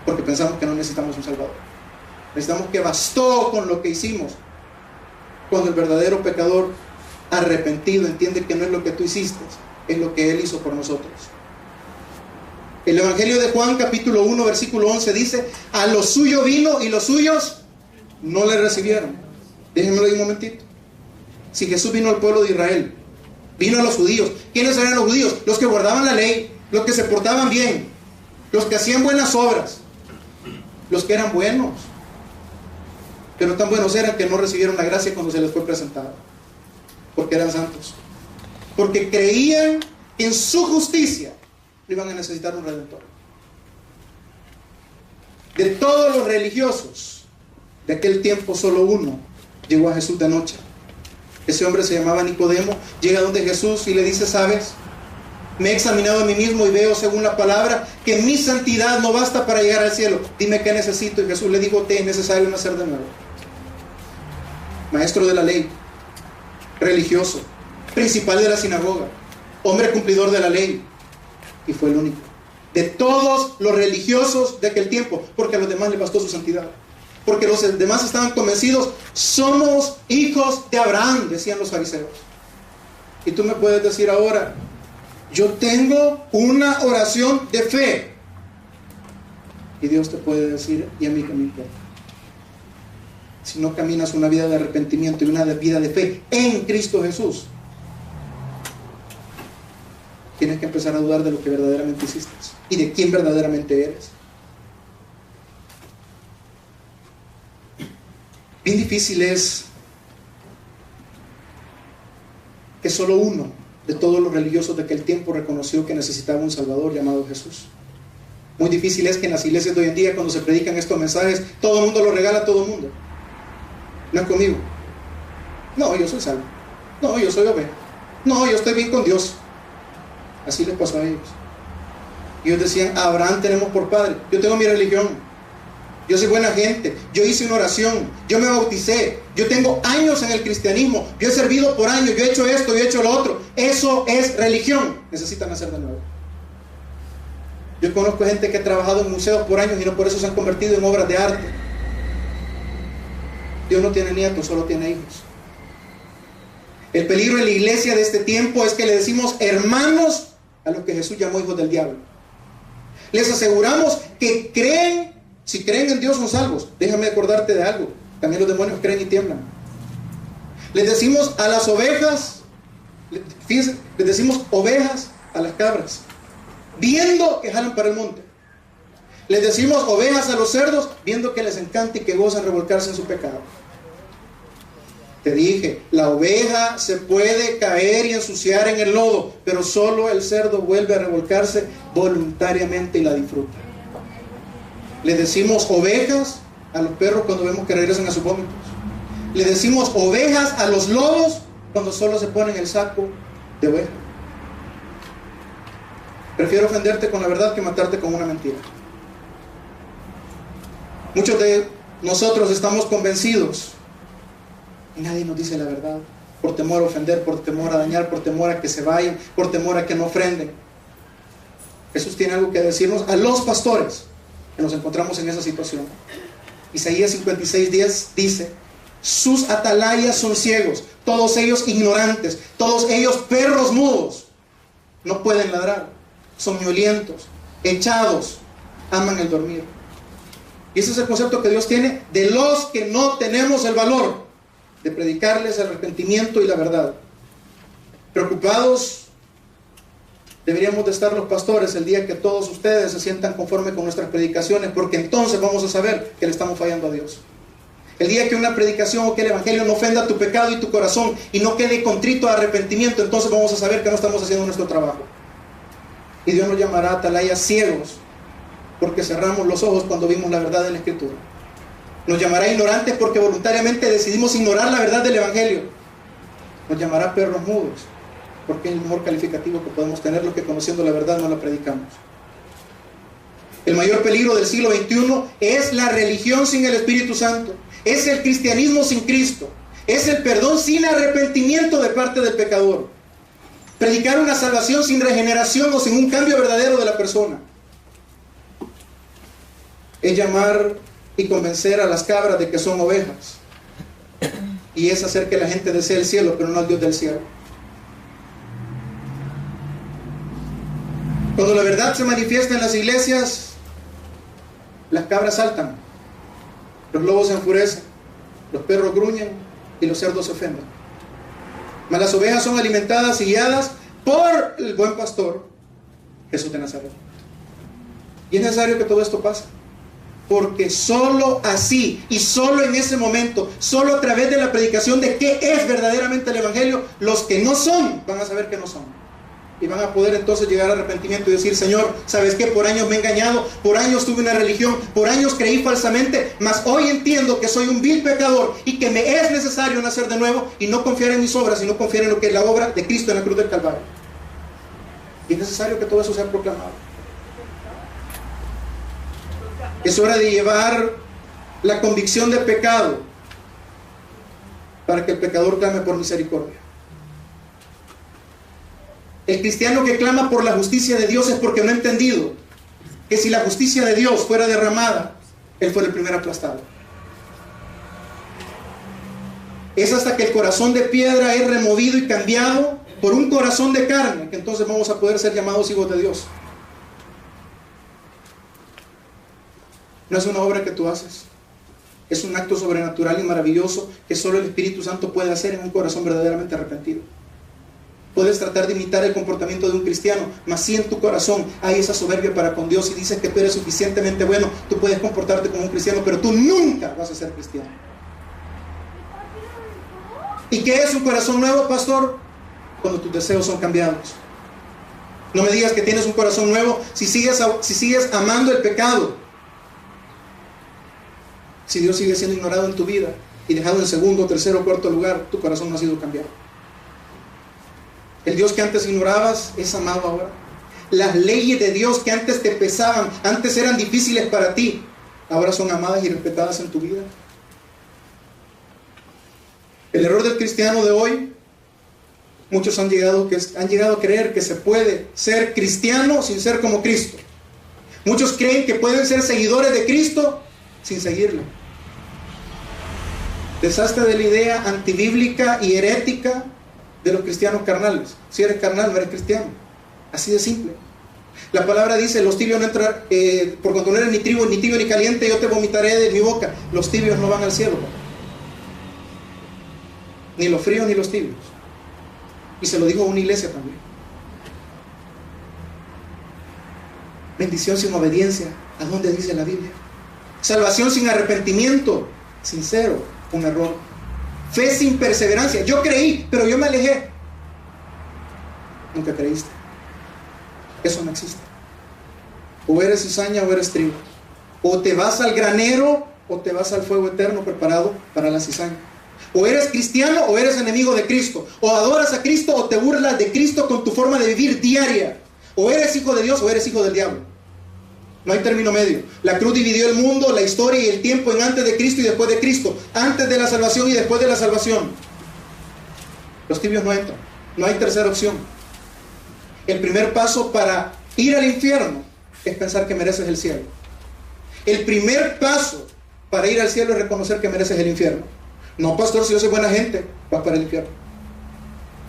Speaker 1: porque pensamos que no necesitamos un Salvador. Necesitamos que bastó con lo que hicimos, cuando el verdadero pecador arrepentido entiende que no es lo que tú hiciste, es lo que Él hizo por nosotros. El Evangelio de Juan capítulo 1 versículo 11 dice: a lo suyo vino y los suyos no le recibieron. Déjenmelo ahí un momentito. Si Jesús vino al pueblo de Israel, vino a los judíos. ¿Quiénes eran los judíos? Los que guardaban la ley, los que se portaban bien, los que hacían buenas obras, los que eran buenos. Pero tan buenos eran que no recibieron la gracia cuando se les fue presentada, porque eran santos, porque creían en su justicia, no iban a necesitar un redentor. De todos los religiosos de aquel tiempo, solo uno llegó a Jesús de noche. Ese hombre se llamaba Nicodemo. Llega donde Jesús y le dice: ¿sabes? Me he examinado a mí mismo y veo, según la palabra, que mi santidad no basta para llegar al cielo. Dime qué necesito. Y Jesús le dijo: te es necesario nacer de nuevo. Maestro de la ley, religioso, principal de la sinagoga, hombre cumplidor de la ley, y fue el único de todos los religiosos de aquel tiempo, porque a los demás les bastó su santidad, porque los demás estaban convencidos: somos hijos de Abraham, decían los fariseos. Y tú me puedes decir ahora: yo tengo una oración de fe, y Dios te puede decir: y a mí que me importa. Si no caminas una vida de arrepentimiento y una vida de fe en Cristo Jesús, tienes que empezar a dudar de lo que verdaderamente hiciste y de quién verdaderamente eres. Bien difícil es que solo uno de todos los religiosos de aquel tiempo reconoció que necesitaba un Salvador llamado Jesús. Muy difícil es que en las iglesias de hoy en día, cuando se predican estos mensajes, todo el mundo lo regala a todo el mundo. No es conmigo. No, yo soy salvo. No, yo soy oveja. No, yo estoy bien con Dios. Así les pasó a ellos. Ellos decían: a Abraham tenemos por padre. Yo tengo mi religión. Yo soy buena gente. Yo hice una oración. Yo me bauticé. Yo tengo años en el cristianismo. Yo he servido por años. Yo he hecho esto, yo he hecho lo otro. Eso es religión. Necesitan nacer de nuevo. Yo conozco gente que ha trabajado en museos por años y no por eso se han convertido en obras de arte. Dios no tiene nietos, solo tiene hijos. El peligro en la iglesia de este tiempo es que le decimos hermanos a los que Jesús llamó hijos del diablo. Les aseguramos que creen, si creen en Dios son salvos. Déjame acordarte de algo, también los demonios creen y tiemblan. Les decimos a las ovejas, fíjense, les decimos ovejas a las cabras, viendo que jalan para el monte. Les decimos ovejas a los cerdos, viendo que les encanta y que gozan revolcarse en su pecado. Te dije, la oveja se puede caer y ensuciar en el lodo, pero solo el cerdo vuelve a revolcarse voluntariamente y la disfruta. Le decimos ovejas a los perros cuando vemos que regresan a sus vómitos. Le decimos ovejas a los lobos cuando solo se ponen el saco de oveja. Prefiero ofenderte con la verdad que matarte con una mentira. Muchos de nosotros estamos convencidos y nadie nos dice la verdad, por temor a ofender, por temor a dañar, por temor a que se vayan, por temor a que no ofrenden. Jesús tiene algo que decirnos a los pastores que nos encontramos en esa situación. Isaías 56:10 dice: sus atalayas son ciegos, todos ellos ignorantes, todos ellos perros mudos, no pueden ladrar, soñolientos, echados, aman el dormir. Y ese es el concepto que Dios tiene de los que no tenemos el valor de predicarles el arrepentimiento y la verdad. Preocupados deberíamos de estar los pastores el día que todos ustedes se sientan conforme con nuestras predicaciones, porque entonces vamos a saber que le estamos fallando a Dios. El día que una predicación o que el evangelio no ofenda tu pecado y tu corazón y no quede contrito de arrepentimiento, entonces vamos a saber que no estamos haciendo nuestro trabajo. Y Dios nos llamará atalayas ciegos, porque cerramos los ojos cuando vimos la verdad de la Escritura. Nos llamará ignorantes porque voluntariamente decidimos ignorar la verdad del evangelio. Nos llamará perros mudos, porque es el mejor calificativo que podemos tener los que conociendo la verdad no la predicamos. El mayor peligro del siglo XXI es la religión sin el Espíritu Santo. Es el cristianismo sin Cristo. Es el perdón sin arrepentimiento de parte del pecador. Predicar una salvación sin regeneración o sin un cambio verdadero de la persona. Es llamar y convencer a las cabras de que son ovejas. Y es hacer que la gente desee el cielo, pero no al Dios del cielo. Cuando la verdad se manifiesta en las iglesias, las cabras saltan, los lobos se enfurecen, los perros gruñen y los cerdos se ofenden. Mas las ovejas son alimentadas y guiadas por el buen pastor, Jesús de Nazaret. Y es necesario que todo esto pase, porque solo así y solo en ese momento, solo a través de la predicación de qué es verdaderamente el evangelio, los que no son van a saber que no son. Y van a poder entonces llegar al arrepentimiento y decir: Señor, ¿sabes qué? Por años me he engañado, por años tuve una religión, por años creí falsamente, mas hoy entiendo que soy un vil pecador y que me es necesario nacer de nuevo y no confiar en mis obras, sino confiar en lo que es la obra de Cristo en la cruz del Calvario. Y es necesario que todo eso sea proclamado. Es hora de llevar la convicción de pecado para que el pecador clame por misericordia. El cristiano que clama por la justicia de Dios es porque no ha entendido que si la justicia de Dios fuera derramada, Él fuera el primer aplastado. Es hasta que el corazón de piedra es removido y cambiado por un corazón de carne que entonces vamos a poder ser llamados hijos de Dios. No es una obra que tú haces, es un acto sobrenatural y maravilloso que solo el Espíritu Santo puede hacer en un corazón verdaderamente arrepentido. Puedes tratar de imitar el comportamiento de un cristiano, mas si en tu corazón hay esa soberbia para con Dios y dices que tú eres suficientemente bueno, tú puedes comportarte como un cristiano, pero tú nunca vas a ser cristiano. ¿Y qué es un corazón nuevo, pastor? Cuando tus deseos son cambiados. No me digas que tienes un corazón nuevo si sigues amando el pecado. Si Dios sigue siendo ignorado en tu vida y dejado en segundo, tercero, cuarto lugar, tu corazón no ha sido cambiado. El Dios que antes ignorabas es amado ahora. Las leyes de Dios que antes te pesaban, antes eran difíciles para ti, ahora son amadas y respetadas en tu vida. El error del cristiano de hoy, muchos han llegado a creer que se puede ser cristiano sin ser como Cristo. Muchos creen que pueden ser seguidores de Cristo sin seguirlo. Deshazte de la idea antibíblica y herética de los cristianos carnales. Si eres carnal, no eres cristiano. Así de simple. La palabra dice, los tibios no entran, por cuanto no eres ni tibio ni caliente, yo te vomitaré de mi boca. Los tibios no van al cielo, ni los fríos ni los tibios. Y se lo dijo a una iglesia también. Bendición sin obediencia, ¿a dónde dice la Biblia? Salvación sin arrepentimiento, sincero, un error. Fe sin perseverancia, yo creí, pero yo me alejé. Nunca creíste. Eso no existe. O eres cizaña o eres trigo. O te vas al granero o te vas al fuego eterno preparado para la cizaña. O eres cristiano o eres enemigo de Cristo. O adoras a Cristo o te burlas de Cristo con tu forma de vivir diaria. O eres hijo de Dios o eres hijo del diablo. No hay término medio. La cruz dividió el mundo, la historia y el tiempo en antes de Cristo y después de Cristo. Antes de la salvación y después de la salvación. Los tibios no entran. No hay tercera opción. El primer paso para ir al infierno es pensar que mereces el cielo. El primer paso para ir al cielo es reconocer que mereces el infierno. No, pastor, si yo soy buena gente, vas para el infierno.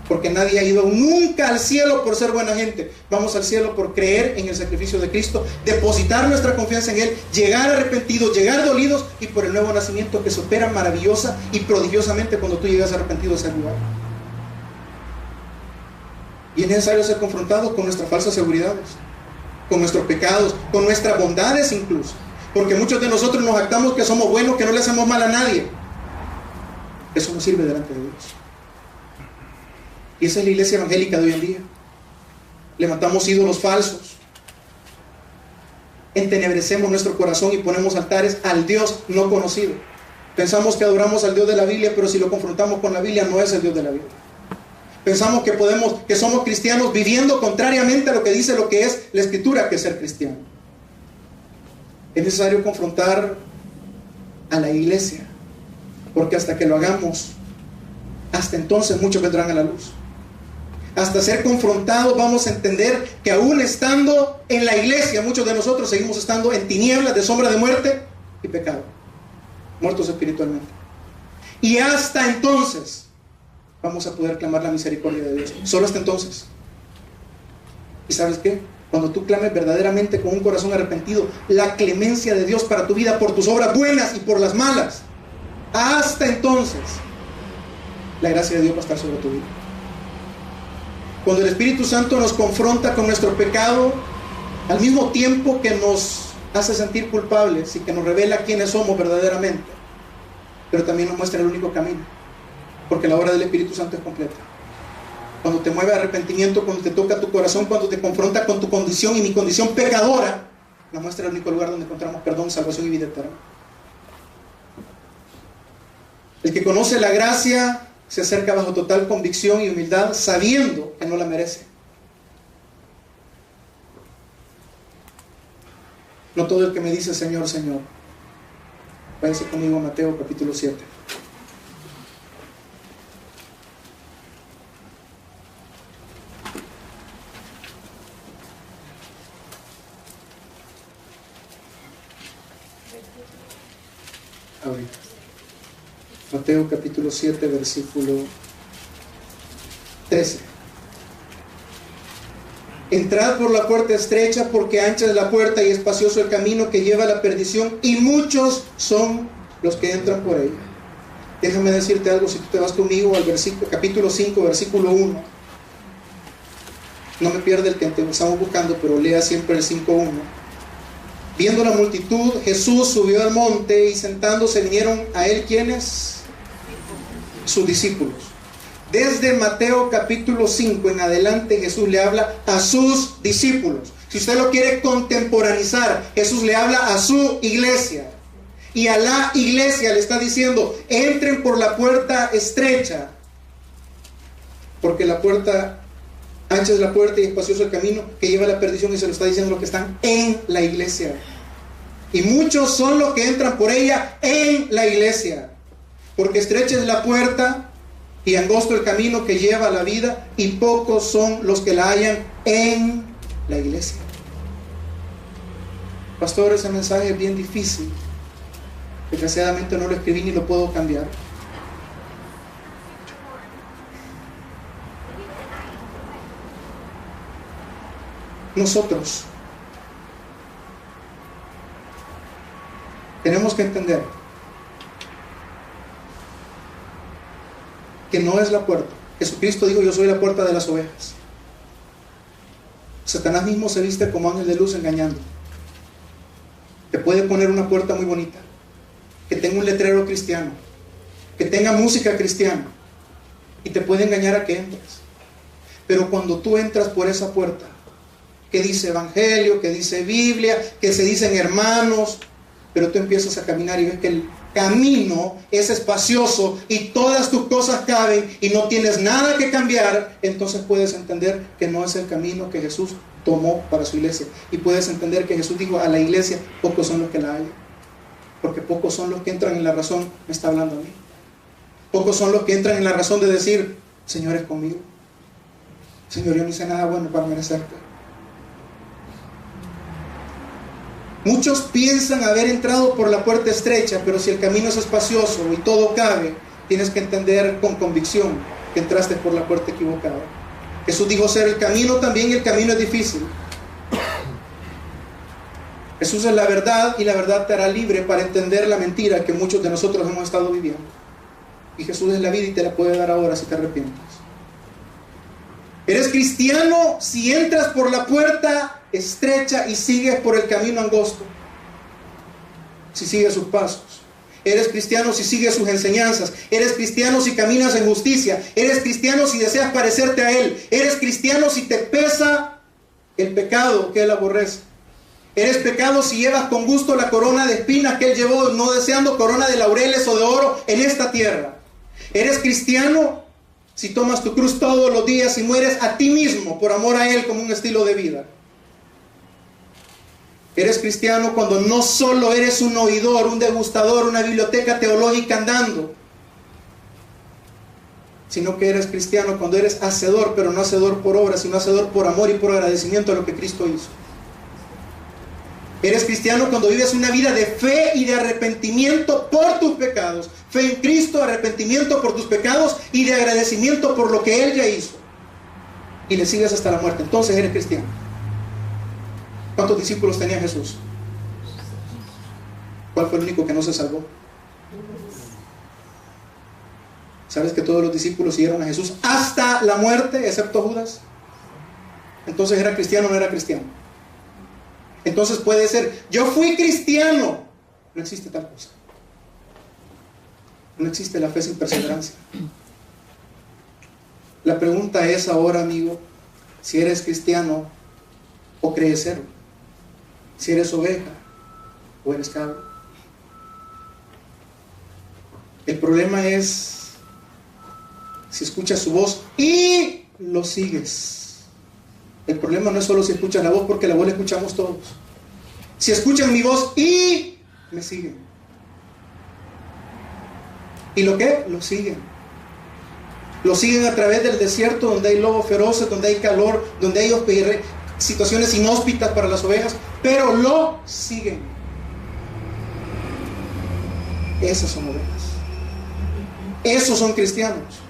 Speaker 1: Porque nadie ha ido nunca al cielo por ser buena gente. Vamos al cielo por creer en el sacrificio de Cristo, depositar nuestra confianza en Él, llegar arrepentidos, llegar dolidos y por el nuevo nacimiento que se opera maravillosa y prodigiosamente cuando tú llegas arrepentido a ese lugar. Y es necesario ser confrontados con nuestras falsas seguridades, con nuestros pecados, con nuestras bondades incluso. Porque muchos de nosotros nos jactamos que somos buenos, que no le hacemos mal a nadie. Eso no sirve delante de Dios. Y esa es la iglesia evangélica de hoy en día. Levantamos ídolos falsos, entenebrecemos nuestro corazón y ponemos altares al Dios no conocido. Pensamos que adoramos al Dios de la Biblia, pero si lo confrontamos con la Biblia, no es el Dios de la Biblia. Pensamos que somos cristianos viviendo contrariamente a lo que dice lo que es la Escritura, que es ser cristiano. Es necesario confrontar a la iglesia, porque hasta que lo hagamos, hasta entonces muchos vendrán a la luz. Hasta ser confrontados vamos a entender que aún estando en la iglesia, muchos de nosotros seguimos estando en tinieblas de sombra de muerte y pecado, muertos espiritualmente. Y hasta entonces vamos a poder clamar la misericordia de Dios. Solo hasta entonces. ¿Y sabes qué? Cuando tú clames verdaderamente con un corazón arrepentido la clemencia de Dios para tu vida por tus obras buenas y por las malas, hasta entonces la gracia de Dios va a estar sobre tu vida. Cuando el Espíritu Santo nos confronta con nuestro pecado, al mismo tiempo que nos hace sentir culpables y que nos revela quiénes somos verdaderamente, pero también nos muestra el único camino, porque la obra del Espíritu Santo es completa. Cuando te mueve arrepentimiento, cuando te toca tu corazón, cuando te confronta con tu condición y mi condición pecadora, nos muestra el único lugar donde encontramos perdón, salvación y vida eterna. El que conoce la gracia se acerca bajo total convicción y humildad, sabiendo que no la merece. No todo el que me dice Señor, Señor. Váyase conmigo a Mateo capítulo 7. Ahorita. Mateo capítulo 7, versículo 13. Entrad por la puerta estrecha, porque ancha es la puerta y espacioso el camino que lleva a la perdición, y muchos son los que entran por ella. Déjame decirte algo, si tú te vas conmigo al capítulo 5, versículo 1. No me pierda el que estamos buscando, pero lea siempre el 5:1. Viendo la multitud, Jesús subió al monte y sentándose vinieron a él, ¿quiénes? Sus discípulos. Desde Mateo capítulo 5 en adelante Jesús le habla a sus discípulos. Si usted lo quiere contemporaneizar, Jesús le habla a su iglesia. Y a la iglesia le está diciendo, entren por la puerta estrecha, porque la puerta ancha es la puerta y espacioso el camino que lleva a la perdición, y se lo está diciendo a los que están en la iglesia. Y muchos son los que entran por ella en la iglesia, porque estrecha es la puerta y angosto el camino que lleva a la vida, y pocos son los que la hallan en la iglesia. Pastor, ese mensaje es bien difícil. Desgraciadamente no lo escribí ni lo puedo cambiar. nosotros tenemos que entender que no es la puerta. Jesucristo dijo: yo soy la puerta de las ovejas. Satanás mismo se viste como ángel de luz engañando. Te puede poner una puerta muy bonita, que tenga un letrero cristiano, que tenga música cristiana, y te puede engañar a que entres. Pero cuando tú entras por esa puerta, que dice evangelio, que dice Biblia, que se dicen hermanos, pero tú empiezas a caminar y ves que el camino es espacioso y todas tus cosas caben y no tienes nada que cambiar, entonces puedes entender que no es el camino que Jesús tomó para su iglesia. Y puedes entender que Jesús dijo a la iglesia: pocos son los que la hallan, porque pocos son los que entran en la razón. Me está hablando a mí. Pocos son los que entran en la razón de decir: Señor es conmigo, Señor, yo no hice nada bueno para merecerte. Muchos piensan haber entrado por la puerta estrecha, pero si el camino es espacioso y todo cabe, tienes que entender con convicción que entraste por la puerta equivocada. Jesús dijo ser el camino también, y el camino es difícil. Jesús es la verdad, y la verdad te hará libre para entender la mentira que muchos de nosotros hemos estado viviendo. Y Jesús es la vida y te la puede dar ahora si te arrepientes. Eres cristiano si entras por la puerta estrecha y sigues por el camino angosto, si sigues sus pasos. Eres cristiano si sigues sus enseñanzas. Eres cristiano si caminas en justicia. Eres cristiano si deseas parecerte a Él. Eres cristiano si te pesa el pecado que Él aborrece. Eres pecado si llevas con gusto la corona de espinas que Él llevó, no deseando corona de laureles o de oro en esta tierra. Eres cristiano si tomas tu cruz todos los días y mueres a ti mismo por amor a Él como un estilo de vida. Eres cristiano cuando no solo eres un oidor, un degustador, una biblioteca teológica andando, sino que eres cristiano cuando eres hacedor, pero no hacedor por obra, sino hacedor por amor y por agradecimiento a lo que Cristo hizo. Eres cristiano cuando vives una vida de fe y de arrepentimiento por tus pecados. Fe en Cristo, arrepentimiento por tus pecados y de agradecimiento por lo que Él ya hizo. Y le sigues hasta la muerte. Entonces eres cristiano. ¿Cuántos discípulos tenía Jesús? ¿Cuál fue el único que no se salvó? ¿Sabes que todos los discípulos siguieron a Jesús hasta la muerte, excepto Judas? Entonces era cristiano o no era cristiano. Entonces puede ser: yo fui cristiano. No existe tal cosa. No existe la fe sin perseverancia. La pregunta es ahora, amigo, si eres cristiano o crees serlo. Si eres oveja o eres cabro. El problema es si escuchas su voz y lo sigues. El problema no es solo si escuchas la voz, porque la voz la escuchamos todos. Si escuchan mi voz y me siguen. ¿Y lo qué? Lo siguen. Lo siguen a través del desierto, donde hay lobos feroces, donde hay calor, donde hay situaciones inhóspitas para las ovejas, pero lo siguen. Esas son ovejas. Esos son cristianos.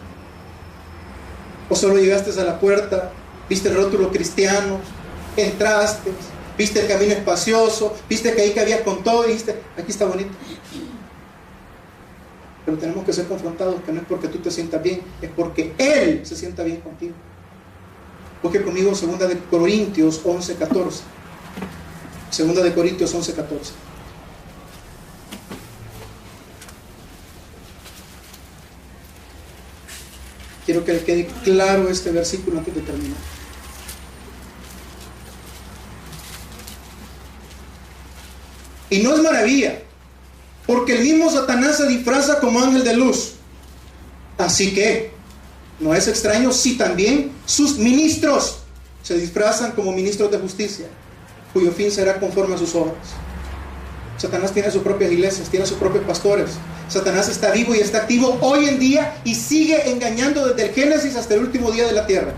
Speaker 1: O solo llegaste a la puerta, viste el rótulo cristiano, entraste, viste el camino espacioso, viste que ahí cabías con todo y dijiste: aquí está bonito. Pero tenemos que ser confrontados, que no es porque tú te sientas bien, es porque Él se sienta bien contigo. Busque conmigo 2 de Corintios 11:14. 2 de Corintios 11:14. Quiero que le quede claro este versículo antes de terminar. Y no es maravilla, porque el mismo Satanás se disfraza como ángel de luz. Así que no es extraño si también sus ministros se disfrazan como ministros de justicia, cuyo fin será conforme a sus obras. Satanás tiene sus propias iglesias, tiene sus propios pastores. Satanás está vivo y está activo hoy en día y sigue engañando desde el Génesis hasta el último día de la tierra.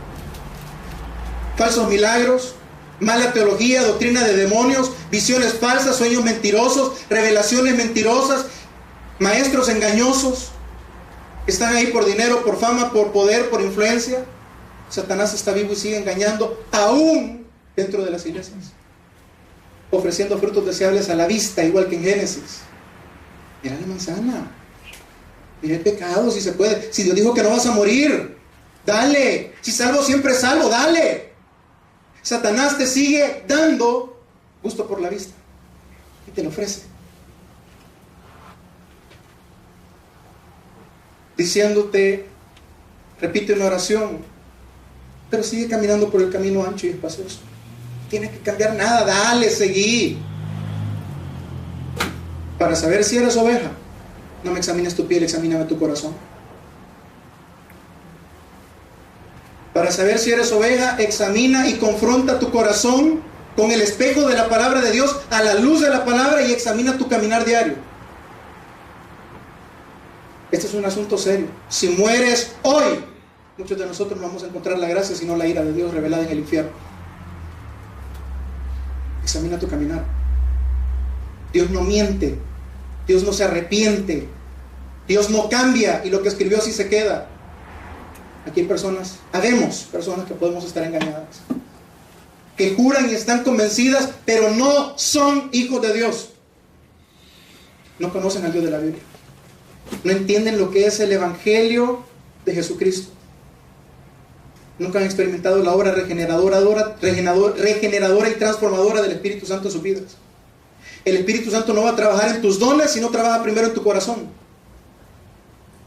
Speaker 1: Falsos milagros, mala teología, doctrina de demonios, visiones falsas, sueños mentirosos, revelaciones mentirosas, maestros engañosos que están ahí por dinero, por fama, por poder, por influencia. Satanás está vivo y sigue engañando aún dentro de las iglesias, ofreciendo frutos deseables a la vista, igual que en Génesis. Mira la manzana, mira el pecado, si se puede. Si Dios dijo que no vas a morir, dale. Si salvo siempre es salvo, dale. Satanás te sigue dando gusto por la vista y te lo ofrece, diciéndote, repite una oración, pero sigue caminando por el camino ancho y espacioso. No tienes que cambiar nada, dale, seguí. Para saber si eres oveja, no me examines tu piel, examíname tu corazón. Para saber si eres oveja, examina y confronta tu corazón con el espejo de la palabra de Dios, a la luz de la palabra, y examina tu caminar diario. Este es un asunto serio. Si mueres hoy, muchos de nosotros no vamos a encontrar la gracia, sino la ira de Dios revelada en el infierno. Examina tu caminar. Dios no miente, Dios no se arrepiente, Dios no cambia, y lo que escribió así se queda. Aquí hay personas, habemos personas que podemos estar engañadas, que juran y están convencidas, pero no son hijos de Dios. No conocen al Dios de la Biblia, no entienden lo que es el Evangelio de Jesucristo, nunca han experimentado la obra regeneradora y transformadora del Espíritu Santo en sus vidas. El Espíritu Santo no va a trabajar en tus dones, sino trabaja primero en tu corazón.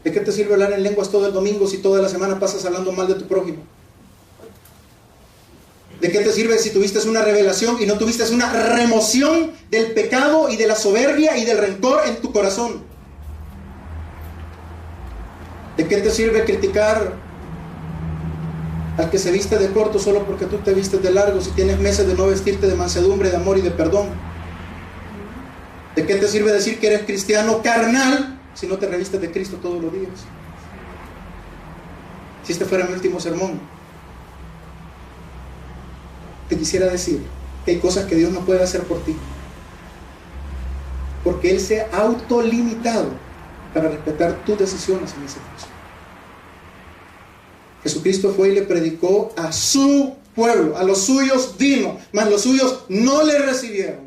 Speaker 1: ¿De qué te sirve hablar en lenguas todo el domingo si toda la semana pasas hablando mal de tu prójimo? ¿De qué te sirve si tuviste una revelación y no tuviste una remoción del pecado y de la soberbia y del rencor en tu corazón? ¿De qué te sirve criticar al que se viste de corto solo porque tú te vistes de largo si tienes meses de no vestirte de mansedumbre, de amor y de perdón? ¿De qué te sirve decir que eres cristiano carnal si no te revistes de Cristo todos los días? Si este fuera mi último sermón, te quisiera decir que hay cosas que Dios no puede hacer por ti, porque Él se ha autolimitado para respetar tus decisiones en ese caso. Jesucristo fue y le predicó a su pueblo, a los suyos vino, mas los suyos no le recibieron.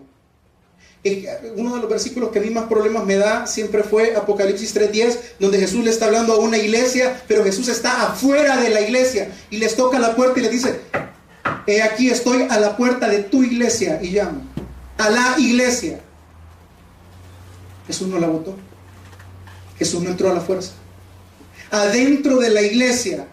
Speaker 1: Uno de los versículos que a mí más problemas me da siempre fue Apocalipsis 3:10, donde Jesús le está hablando a una iglesia, pero Jesús está afuera de la iglesia y les toca la puerta y les dice: he aquí estoy a la puerta de tu iglesia y llamo. A la iglesia. Jesús no la votó, Jesús no entró a la fuerza. Adentro de la iglesia,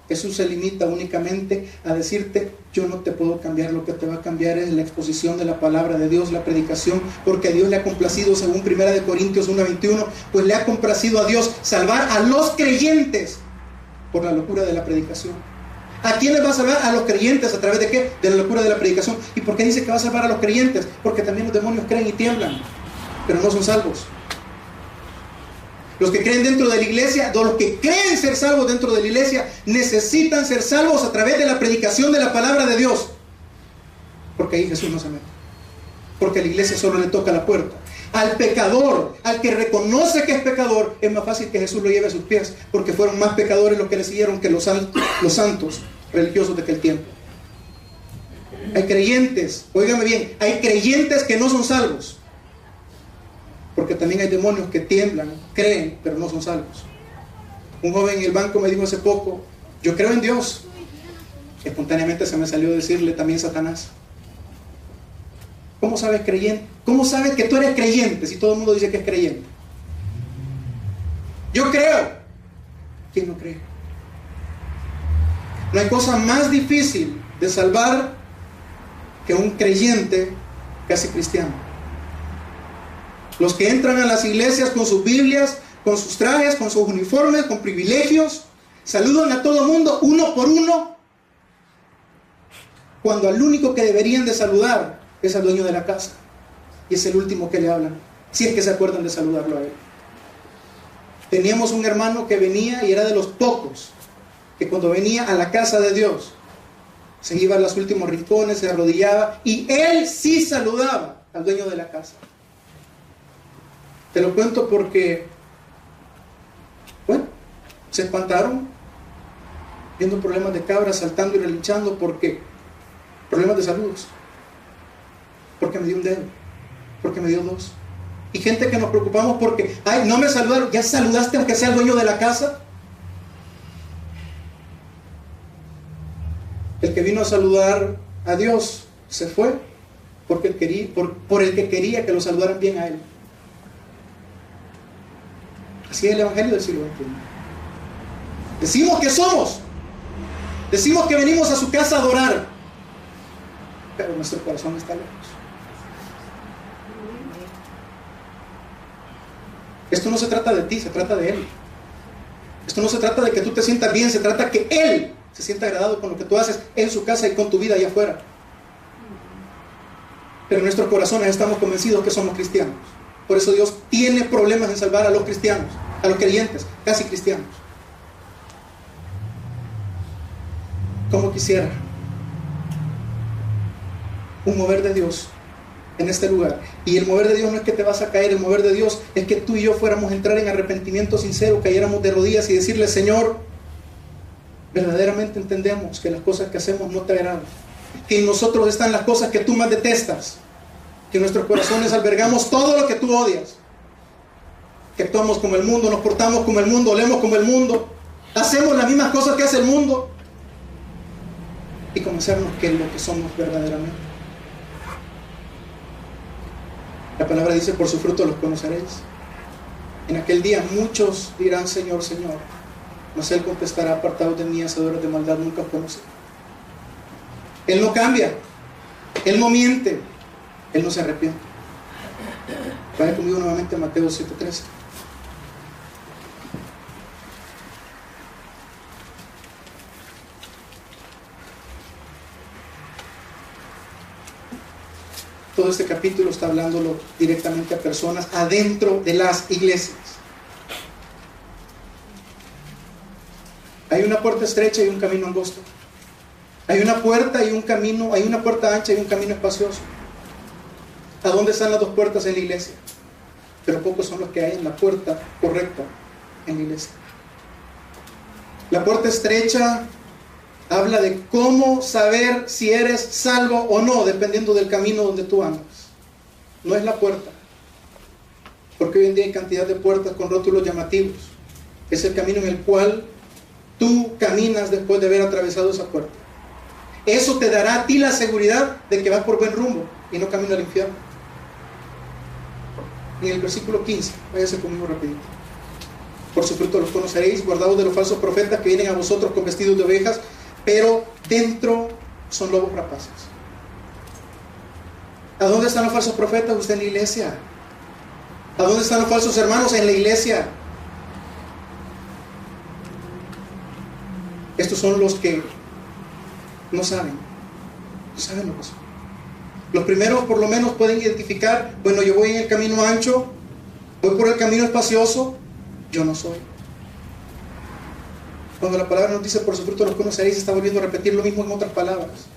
Speaker 1: Jesús se limita únicamente a decirte: yo no te puedo cambiar, lo que te va a cambiar es la exposición de la palabra de Dios, la predicación, porque a Dios le ha complacido, según 1 Corintios 1:21, pues le ha complacido a Dios salvar a los creyentes por la locura de la predicación. ¿A quién les va a salvar? A los creyentes. ¿A través de qué? De la locura de la predicación. ¿Y por qué dice que va a salvar a los creyentes? Porque también los demonios creen y tiemblan, pero no son salvos. Los que creen dentro de la iglesia, los que creen ser salvos dentro de la iglesia, necesitan ser salvos a través de la predicación de la palabra de Dios. Porque ahí Jesús no se mete. Porque a la iglesia solo le toca la puerta. Al pecador, al que reconoce que es pecador, es más fácil que Jesús lo lleve a sus pies, porque fueron más pecadores los que le siguieron que los santos religiosos de aquel tiempo. Hay creyentes, óigame bien, hay creyentes que no son salvos. Porque también hay demonios que tiemblan, creen, pero no son salvos. Un joven en el banco me dijo hace poco: yo creo en Dios. Espontáneamente se me salió decirle también Satanás. ¿Cómo sabes creyente? ¿Cómo sabes que tú eres creyente si todo el mundo dice que es creyente? Yo creo. ¿Quién no cree? No hay cosa más difícil de salvar que un creyente casi cristiano. Los que entran a las iglesias con sus Biblias, con sus trajes, con sus uniformes, con privilegios, saludan a todo mundo uno por uno, cuando al único que deberían de saludar es al dueño de la casa, y es el último que le hablan, si es que se acuerdan de saludarlo a él. Teníamos un hermano que venía y era de los pocos que cuando venía a la casa de Dios se iba a los últimos rincones, se arrodillaba y él sí saludaba al dueño de la casa. Te lo cuento porque, bueno, se espantaron viendo problemas de cabras saltando y relinchando, porque problemas de salud, porque me dio un dedo, porque me dio dos. Y gente que nos preocupamos porque, ay, no me saludaron. ¿Ya saludaste aunque sea el dueño de la casa? El que vino a saludar a Dios se fue porque él quería, por el que quería que lo saludaran bien a él. Así es el evangelio del siglo XXI. Decimos que somos, decimos que venimos a su casa a adorar, pero nuestro corazón está lejos. Esto no se trata de ti, se trata de Él. Esto no se trata de que tú te sientas bien, se trata que Él se sienta agradado con lo que tú haces en su casa y con tu vida allá afuera. Pero en nuestros corazones estamos convencidos que somos cristianos. Por eso Dios tiene problemas en salvar a los cristianos, a los creyentes, casi cristianos. Como quisiera un mover de Dios en este lugar. Y el mover de Dios no es que te vas a caer, el mover de Dios es que tú y yo fuéramos a entrar en arrepentimiento sincero, cayéramos de rodillas y decirle: Señor, verdaderamente entendemos que las cosas que hacemos no te agradan, que en nosotros están las cosas que tú más detestas, que en nuestros corazones albergamos todo lo que tú odias, que actuamos como el mundo, nos portamos como el mundo, olemos como el mundo, hacemos las mismas cosas que hace el mundo, y conocernos que es lo que somos verdaderamente. La palabra dice: por su fruto los conoceréis. En aquel día muchos dirán: Señor, Señor. Mas Él contestará: apartados de mí, hacedores de maldad, nunca os conocí. Él no cambia, Él no miente, Él no se arrepiente. Vaya conmigo nuevamente a Mateo 7:13. Todo este capítulo está hablándolo directamente a personas adentro de las iglesias. Hay una puerta estrecha y un camino angosto. Hay una puerta y un camino, hay una puerta ancha y un camino espacioso. ¿A dónde están las dos puertas en la iglesia? Pero pocos son los que hay en la puerta correcta en la iglesia. La puerta estrecha habla de cómo saber si eres salvo o no, dependiendo del camino donde tú andas. No es la puerta, porque hoy en día hay cantidad de puertas con rótulos llamativos. Es el camino en el cual tú caminas después de haber atravesado esa puerta. Eso te dará a ti la seguridad de que vas por buen rumbo y no camino al infierno. En el versículo 15, váyase conmigo rapidito. Por su fruto los conoceréis, guardaos de los falsos profetas que vienen a vosotros con vestidos de ovejas, pero dentro son lobos rapaces. ¿A dónde están los falsos profetas? Usted en la iglesia. ¿A dónde están los falsos hermanos? En la iglesia. Estos son los que no saben lo que son. Los primeros por lo menos pueden identificar: bueno, yo voy en el camino ancho, voy por el camino espacioso, yo no soy. Cuando la palabra nos dice: por su fruto los conoceréis, está volviendo a repetir lo mismo en otras palabras.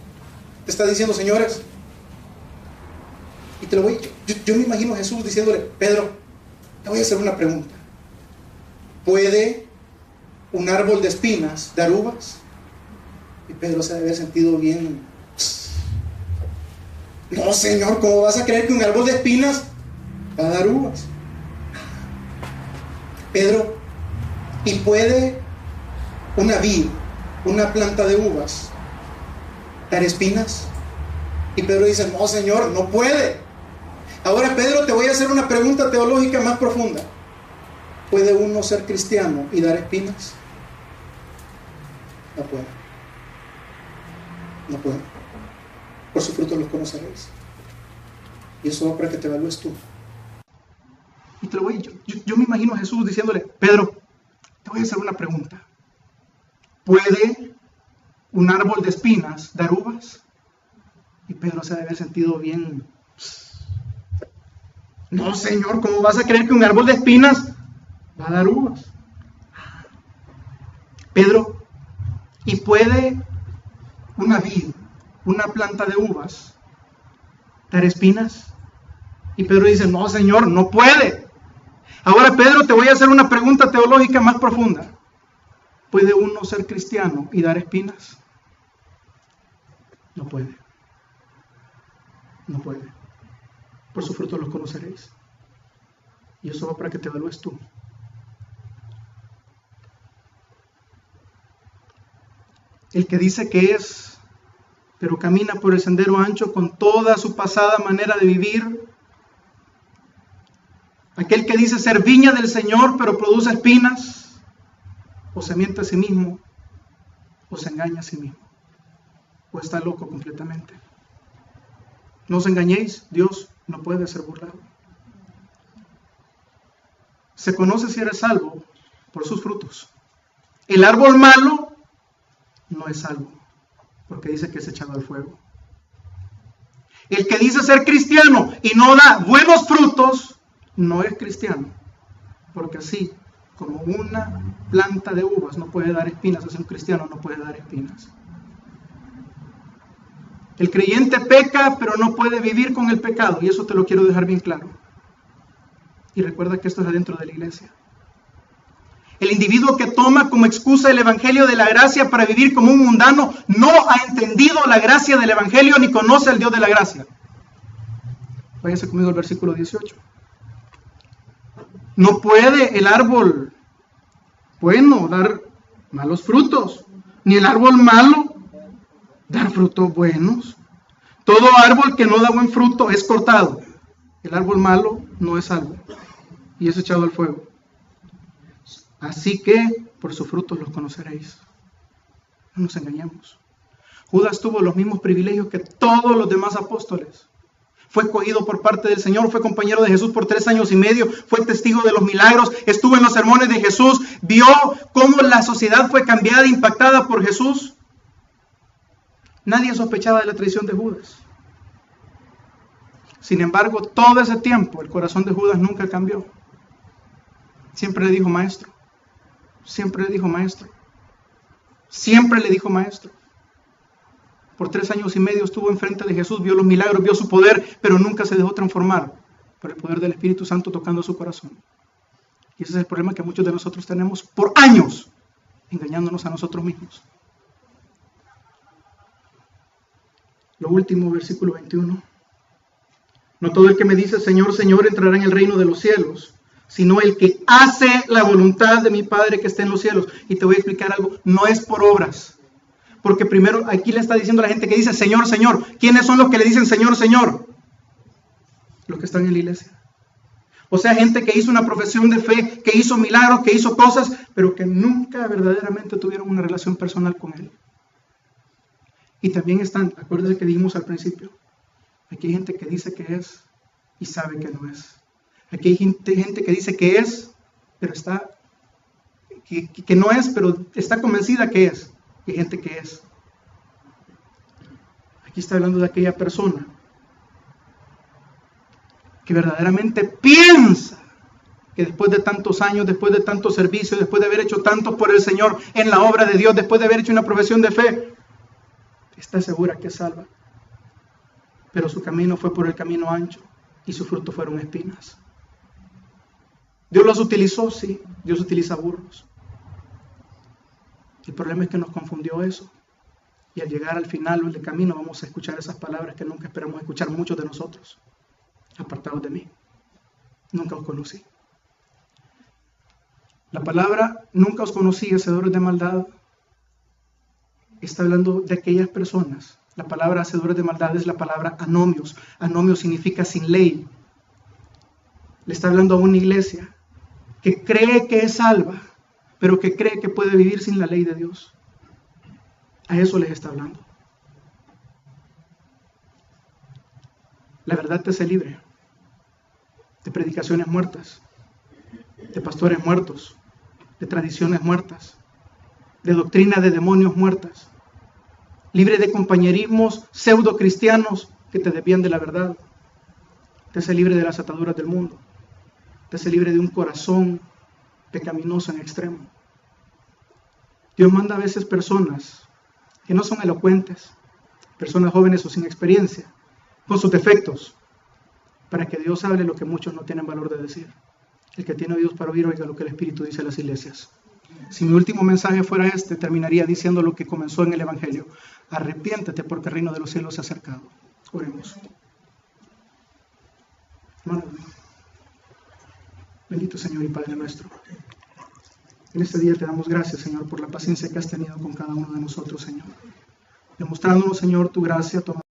Speaker 1: Te está diciendo: señores, y te lo voy, yo me imagino a Jesús diciéndole: Pedro, te voy a hacer una pregunta. ¿Puede un árbol de espinas dar uvas? Y Pedro se debe haber sentido bien. No, Señor, ¿cómo vas a creer que un árbol de espinas va a dar uvas? Pedro, ¿y puede una vid, una planta de uvas, dar espinas? Y Pedro dice: no, Señor, no puede. Ahora, Pedro, te voy a hacer una pregunta teológica más profunda. ¿Puede uno ser cristiano y dar espinas? No puede. No puede. Por su fruto los conoceréis. Y eso va para que te evalúes tú. Y te lo voy, yo me imagino a Jesús diciéndole: Pedro, te voy a hacer una pregunta. ¿Puede un árbol de espinas dar uvas? Y Pedro se debe haber sentido bien. No, Señor, ¿cómo vas a creer que un árbol de espinas va a dar uvas? Pedro, ¿y puede una vid, una planta de uvas, dar espinas? Y Pedro dice: no, Señor, no puede. Ahora, Pedro, te voy a hacer una pregunta teológica más profunda. ¿Puede uno ser cristiano y dar espinas? No puede.
Speaker 2: No puede. Por sus frutos los conoceréis. Y eso va para que te evalúes tú. El que dice que es, pero camina por el sendero ancho con toda su pasada manera de vivir. Aquel que dice ser viña del Señor, pero produce espinas, o se miente a sí mismo, o se engaña a sí mismo, o está loco completamente. No os engañéis, Dios no puede ser burlado. Se conoce si eres salvo por sus frutos. El árbol malo no es salvo, porque dice que es echado al fuego. El que dice ser cristiano y no da buenos frutos, no es cristiano, porque así como una planta de uvas no puede dar espinas, así un cristiano no puede dar espinas. El creyente peca, pero no puede vivir con el pecado, y eso te lo quiero dejar bien claro. Y recuerda que esto es adentro de la iglesia. El individuo que toma como excusa el evangelio de la gracia para vivir como un mundano no ha entendido la gracia del evangelio ni conoce al Dios de la gracia. Váyase conmigo al versículo 18. No puede el árbol bueno dar malos frutos, ni el árbol malo dar frutos buenos. Todo árbol que no da buen fruto es cortado. El árbol malo no es salvo y es echado al fuego. Así que por sus frutos los conoceréis. No nos engañemos. Judas tuvo los mismos privilegios que todos los demás apóstoles. Fue escogido por parte del Señor, fue compañero de Jesús por 3 años y medio, fue testigo de los milagros, estuvo en los sermones de Jesús, vio cómo la sociedad fue cambiada, impactada por Jesús. Nadie sospechaba de la traición de Judas. Sin embargo, todo ese tiempo el corazón de Judas nunca cambió. Siempre le dijo maestro. Siempre le dijo maestro. Siempre le dijo maestro. Por 3 años y medio estuvo enfrente de Jesús, vio los milagros, vio su poder, pero nunca se dejó transformar por el poder del Espíritu Santo tocando su corazón. Y ese es el problema que muchos de nosotros tenemos por años, engañándonos a nosotros mismos. Lo último, versículo 21. No todo el que me dice Señor, Señor entrará en el reino de los cielos, sino el que hace la voluntad de mi Padre que está en los cielos. Y te voy a explicar algo, no es por obras. Porque primero aquí le está diciendo a la gente que dice Señor, Señor. ¿Quiénes son los que le dicen Señor, Señor? Los que están en la iglesia. O sea, gente que hizo una profesión de fe, que hizo milagros, que hizo cosas, pero que nunca verdaderamente tuvieron una relación personal con Él. Y también están, acuérdense que dijimos al principio, aquí hay gente que dice que es y sabe que no es. Aquí hay gente que dice que es, pero está, que no es, pero está convencida que es. Y hay gente que es. Aquí está hablando de aquella persona que verdaderamente piensa que después de tantos años, después de tanto servicio, después de haber hecho tanto por el Señor en la obra de Dios, después de haber hecho una profesión de fe, está segura que es salva. Pero su camino fue por el camino ancho y sus frutos fueron espinas. Dios los utilizó, sí. Dios utiliza burros. El problema es que nos confundió eso. Y al llegar al final del camino vamos a escuchar esas palabras que nunca esperamos escuchar muchos de nosotros. Apartados de mí. Nunca os conocí. La palabra nunca os conocí, hacedores de maldad, está hablando de aquellas personas. La palabra hacedores de maldad es la palabra anomios. Anomios significa sin ley. Le está hablando a una iglesia que cree que es salva, pero que cree que puede vivir sin la ley de Dios. A eso les está hablando. La verdad te hace libre de predicaciones muertas, de pastores muertos, de tradiciones muertas, de doctrina de demonios muertas, libre de compañerismos pseudo cristianos que te desvían de la verdad. Te hace libre de las ataduras del mundo. Te hace libre de un corazón pecaminoso en extremo. Dios manda a veces personas que no son elocuentes, personas jóvenes o sin experiencia, con sus defectos, para que Dios hable lo que muchos no tienen valor de decir. El que tiene oídos para oír, oiga lo que el Espíritu dice a las iglesias. Si mi último mensaje fuera este, terminaría diciendo lo que comenzó en el Evangelio. Arrepiéntete porque el reino de los cielos se ha acercado. Oremos. Hermanos, bendito Señor y Padre nuestro. En este día te damos gracias, Señor, por la paciencia que has tenido con cada uno de nosotros, Señor. Demostrándonos, Señor, tu gracia, tu amor.